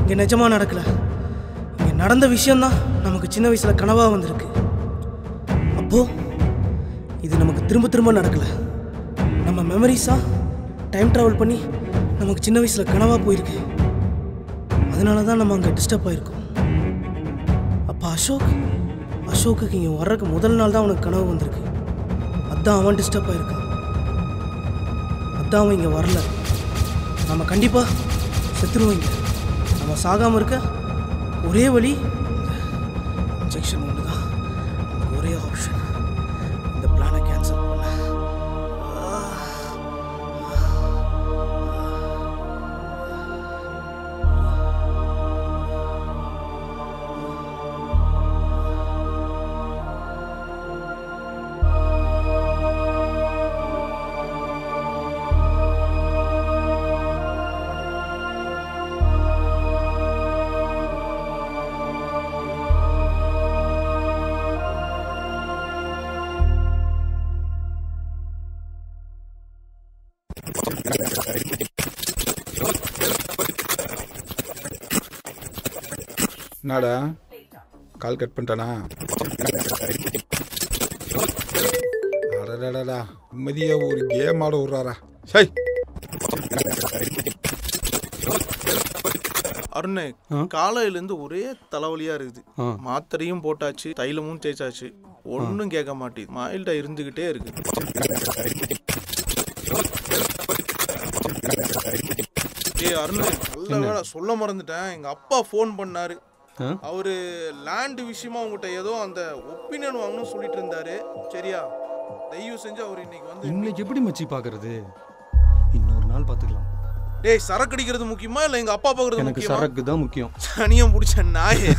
Speaker 8: இங்க நிஜமா நடக்கல. இங்க நடந்த விஷயம்தான் நமக்கு சின்ன வயசுல கனவா வந்திருக்கு. அப்போ இது நமக்கு திரும்ப திரும்ப நடக்கல. நம்ம மெமரிஸா டைம் டிராவல் பண்ணி நமக்கு சின்ன வயசுல கனவா போயிருக்கு. அதனால தான் நம்ம அங்கே டிஸ்டர்ப் ஆயிருக்கோம். அப்போ அசோக்கு இங்கே வர்றதுக்கு முதல் நாள் தான் அவனுக்கு கனவு வந்திருக்கு. அதான் அவன் டிஸ்டர்ப் ஆயிருக்கான். அதான் அவன் இங்கே வரல. நம்ம கண்டிப்பாக செத்துருவோம். இங்கே நம்ம சாகாமல் இருக்க ஒரே வழி இன்ஜெக்ஷன் ஒன்று தான். ஒரே ஆப்ஷன் இந்த பிளானை கேன்சல் பண்ண.
Speaker 4: என்னடா கால் கட் பண்ணிட்டானா? அடடடா, நிம்மதியா ஒரு கேம் ஆட விடுறாரா? சை
Speaker 8: அருணே, காலையிலேருந்து ஒரே தலைவலியா இருக்குது. மாத்திரையும் போட்டாச்சு, தைலமும் தேய்ச்சாச்சு, ஒன்றும் கேட்க மாட்டேங்குது. மைல்டா இருந்துகிட்டே இருக்கு. ஏய் அருண், நல்ல வேளை சொல்ல மறந்துட்டேன். எங்க அப்பா ஃபோன் பண்ணாரு. அவரு லேண்ட் விஷயமா உங்ககிட்ட ஏதோ அந்த ஒப்பீனியன் வாங்கணும்னு சொல்லிட்டு இருந்தாரு. சரியா, தயவு செஞ்சு அவர் இன்னைக்கு வந்து.
Speaker 15: இன்னைக்கு எப்படி மச்சி பாக்குறது? இன்னொரு நாள் பாத்துக்கலாம்.
Speaker 8: டேய், சரக்கு அடிக்கிறது முக்கியமா இல்ல எங்க அப்பா பாக்குறது
Speaker 15: எனக்கு
Speaker 8: முக்கியமா?
Speaker 15: சரக்கு தான் முக்கியம்.
Speaker 8: சனியம் பிடிச்ச நாயே.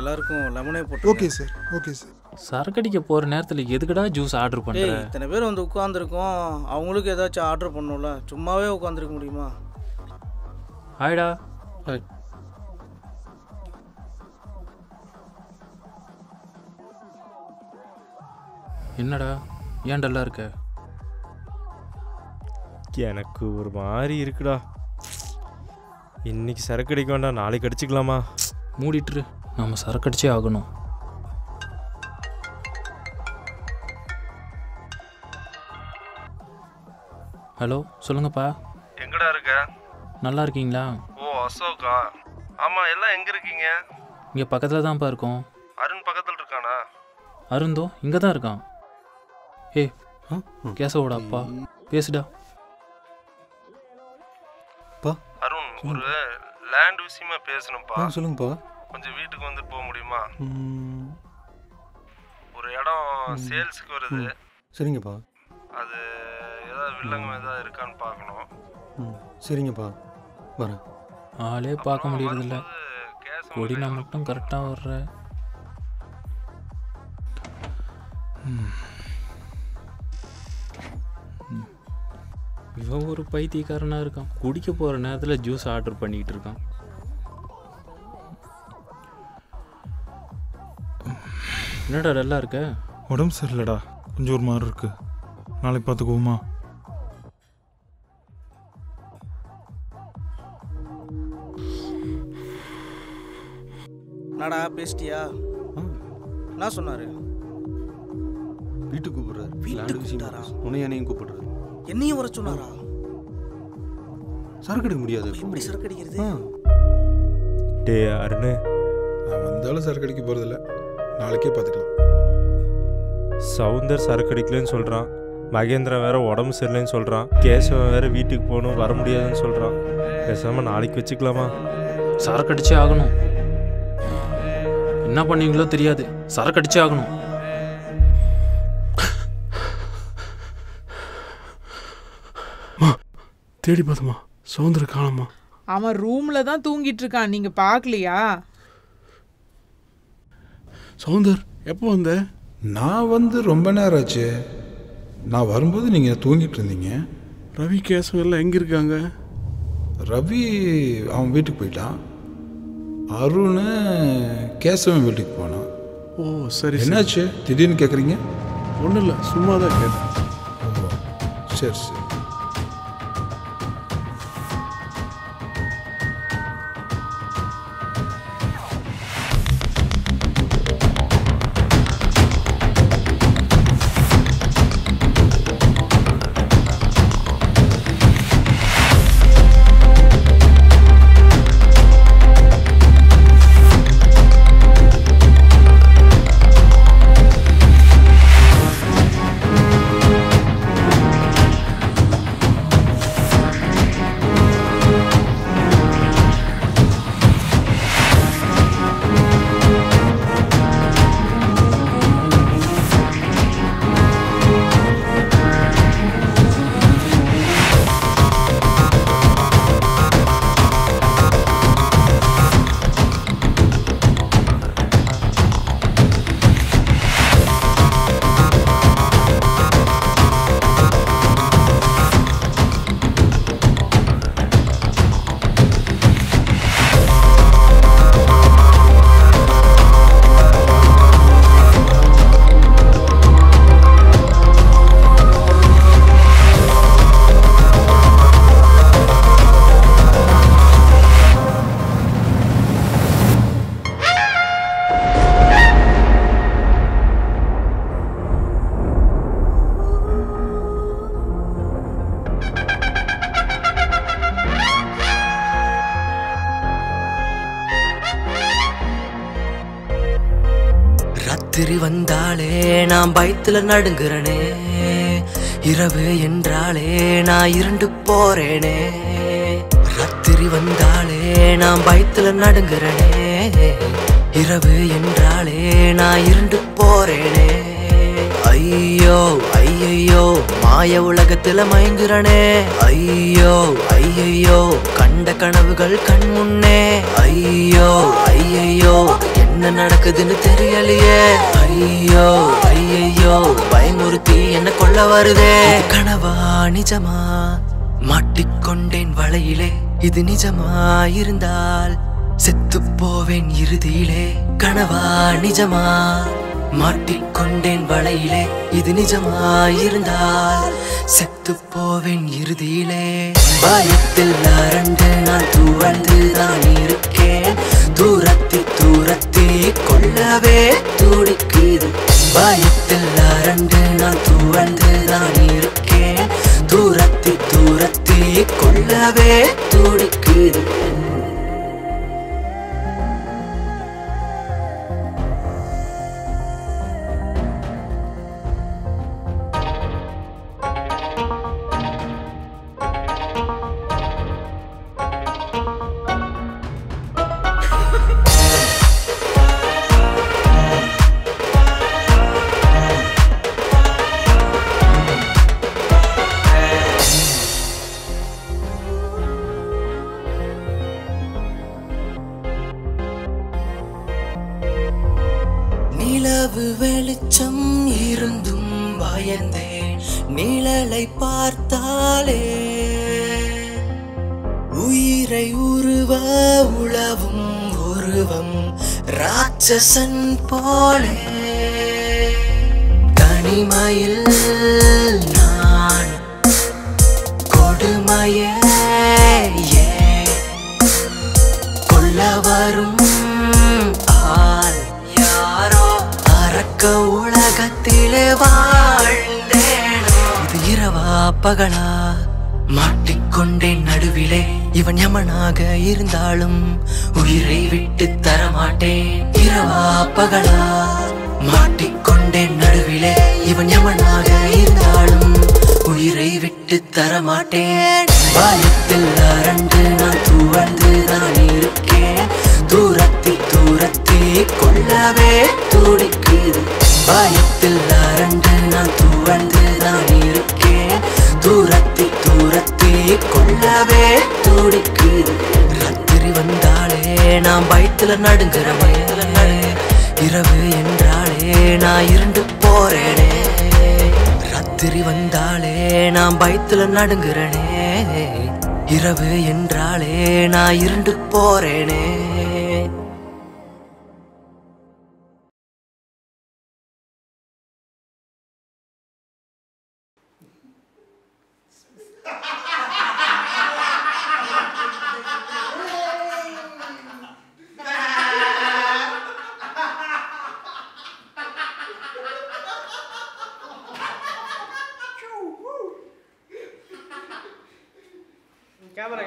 Speaker 3: எல்லாருக்கும் லெமனே போட்டு.
Speaker 17: Okay sir, okay sir.
Speaker 11: சரக்கடிக்க போகிற நேரத்தில் எதுக்கடா ஜூஸ் ஆர்டர் பண்ணுற?
Speaker 3: இத்தனை பேர் வந்து உட்காந்துருக்கோம், அவங்களுக்கு ஏதாச்சும் ஆர்டர் பண்ணணும்ல. சும்மாவே உட்காந்துருக்க முடியுமா?
Speaker 11: ஹாய்டா.
Speaker 15: ஹாய்.
Speaker 11: என்னடா ஏன் டல்லா இருக்க?
Speaker 10: எனக்கு ஒரு மாதிரி இருக்குடா. இன்னைக்கு சரக்கு அடிக்க வேண்டாம், நாளைக்கு அடிச்சுக்கலாமா?
Speaker 11: மூடிட்டுரு, நம்ம சரக்கடிச்சே ஆகணும். ஹலோ, சொல்லுங்கப்பா.
Speaker 10: எங்கடா இருக்க?
Speaker 11: நல்லா இருக்கீங்களா?
Speaker 10: ஓ அசோகா, ஆமாம். எல்லாம் எங்கே இருக்கீங்க?
Speaker 11: இங்கே பக்கத்தில் தான்ப்பா இருக்கோம்.
Speaker 10: அருண் பக்கத்தில் இருக்கானா?
Speaker 11: அருந்தோ இங்கே தான் இருக்கான். ஏய், கேசவோட அப்பா பேசுடா.
Speaker 10: அருண், ஒரு லேண்ட் விஷயமா பேசணும்ப்பா.
Speaker 15: சொல்லுங்கப்பா.
Speaker 10: கொஞ்சம் வீட்டுக்கு வந்துட்டு போக முடியுமா? ஒரு இடம் சேல்ஸுக்கு வருது.
Speaker 15: சரிங்கப்பா.
Speaker 10: அது ஏதாவது வில்லங்கம் ஏதாவது இருக்கான்னு பார்க்கணும்.
Speaker 15: சரிங்கப்பா, வரேன்.
Speaker 11: ஆளே பார்க்க முடியறதில்ல. கொடினா மட்டும் கரெக்டாக வர்ற. இவன் ஒரு பைத்தியக்காரனாக இருக்கான். குடிக்க போகிற நேரத்தில் ஜூஸ் ஆர்டர் பண்ணிக்கிட்டு இருக்கான். என்னடா நல்லா இருக்க?
Speaker 12: உடம்பு சரியில்லடா, கொஞ்சம் ஒரு மாதிரி இருக்கு. நாளைக்கு பார்த்துக்குவோமா?
Speaker 3: என்னடா பேசிட்டியா? என்ன சொன்னாரு?
Speaker 15: வீட்டுக்கு கூப்பிடுறாரு.
Speaker 3: வீட்டுக்கு கூப்பிட்டாரா?
Speaker 15: உன்னை என்னையும் கூப்பிடுறாரு.
Speaker 3: என்னையும் வர சொன்னாரா?
Speaker 15: சரக்கு அடிக்க முடியாது.
Speaker 3: எப்படி சரக்கு அடிக்கிறது?
Speaker 10: டே அருண்,
Speaker 4: நான் வந்தாலும் சரக்கு அடிக்க போகிறதில்ல, நாளைக்கே பார்த்துக்கலாம்.
Speaker 10: சவுந்தர் சரக்கு அடிக்கலன்னு சொல்கிறான். மகேந்திரா வேற உடம்பு சரியில்லைன்னு சொல்கிறான். கேசவன் வேற வீட்டுக்கு போகணும், வர முடியாதுன்னு சொல்கிறான். பேசாமல் நாளைக்கு வச்சுக்கலாமா?
Speaker 11: சரக்கு அடிச்சே ஆகணும். என்ன பண்ணுவீங்களோ தெரியாது, சரக்கு அடிச்சே ஆகணும்.
Speaker 14: தேடி பார்த்தமா, சவுந்தர காணோமா?
Speaker 9: அவன் ரூம்ல தான் தூங்கிட்டு இருக்கான், நீங்க பார்க்கலையா?
Speaker 14: சவுந்தர் எப்போ வந்த?
Speaker 4: நான் வந்து ரொம்ப நேரம் ஆச்சு. நான் வரும்போது நீங்கள் தூங்கிட்டு இருந்தீங்க.
Speaker 14: ரவி கேசவன் எல்லாம் எங்கே இருக்காங்க?
Speaker 4: ரவி அவன் வீட்டுக்கு போயிட்டான். அருண் கேசவன் வீட்டுக்கு போனான்.
Speaker 14: ஓ சரி.
Speaker 4: என்னாச்சு திடீர்னு கேட்குறீங்க?
Speaker 14: ஒன்றும் இல்லை, சும்மா தான் கேட்டேன்.
Speaker 4: சரி சரி.
Speaker 17: ராத்திரி வந்தாலே நான் பயத்துல நடுங்குறனே, இரவு என்றாலே நான் இருண்டு போறேனே. ராத்திரி வந்தாலே நான் பயத்துல நடுங்குறனே, இரவு என்றாலே நான் இருண்டு போறேனே. ஐயோ ஐயோ மாய உலகத்துல மயங்குறனே, ஐயோ ஐயோ கண்ட கனவுகள் கண் முன்னே. ஐயோ ஐயோ என்ன நடக்குதுன்னு தெரியலையே, ஐயோ ஐயோ பயமுறுத்தி என்ன கொல்ல வருதே. கனவா நிஜமா மாட்டிக்கொண்டேன் வலையிலே, இது நிஜமா இருந்தால் செத்து போவேன் இறுதியிலே. கனவா நிஜமா மாட்டிக்கொண்டேன் வலையிலே, இது நிஜமாயிருந்தால் செத்து போவேன் இறுதியிலே. பயத்தில் அரண்டு நான் துவழ்ந்துதான் இருக்கேன், தூரத்தி தூரத்தி கொள்ளவே துடிக்குது. பயத்தில் அரண்டு நான் துவழ்ந்துதான் இருக்கேன், தூரத்தி தூரத்தி கொள்ளவே துடிக்குது. நிலவு வெளிச்சம் இருந்தும் பயந்தேன், நிழலை பார்த்தாலே உயிரை உருவ உழவும் உருவம் ராட்சசன் போலே. தனிமையில் நான் கொடுமையே கொல்ல வரும் ஆள் யாரோ, அரக்க உலகத்திலே வாழ்ந்தேனோ. இது இரவா பகலா மாட்டிக்கொண்டேன் நடுவிலே, இவன் யமனாக இருந்தாலும் உயிரை விட்டு தரமாட்டேன். இரவா பகலா மாட்டிக்கொண்டேன் நடுவிலே, இவன் யமனாக இருந்தாலும் உயிரை விட்டு தரமாட்டேன். பயத்தில் அரண்டு நான் துவழ்ந்துதான் இருக்கேன், தூரத்தி தூரத்தி கொள்ளவே துடிக்குது. பயத்தில் அரண்டு நான் துவழ்ந்துதான் இருக்கேன், தூரத்தி தூரத்தி கொள்ளவே துடிக்குது. ராத்திரி வந்தாலே நான் பயத்துல நடுங்குறமே, இரவு என்றாலே நான் இருண்டு போறேனே. ராத்திரி வந்தாலே நான் பயத்துல நடுங்குறனே, இரவு என்றாலே நான் இருண்டு போறேனே.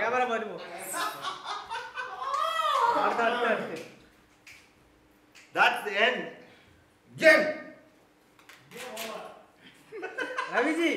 Speaker 3: கேமரா மாதிரி போ. அடுத்து
Speaker 18: That's the end. Game.
Speaker 3: Raviji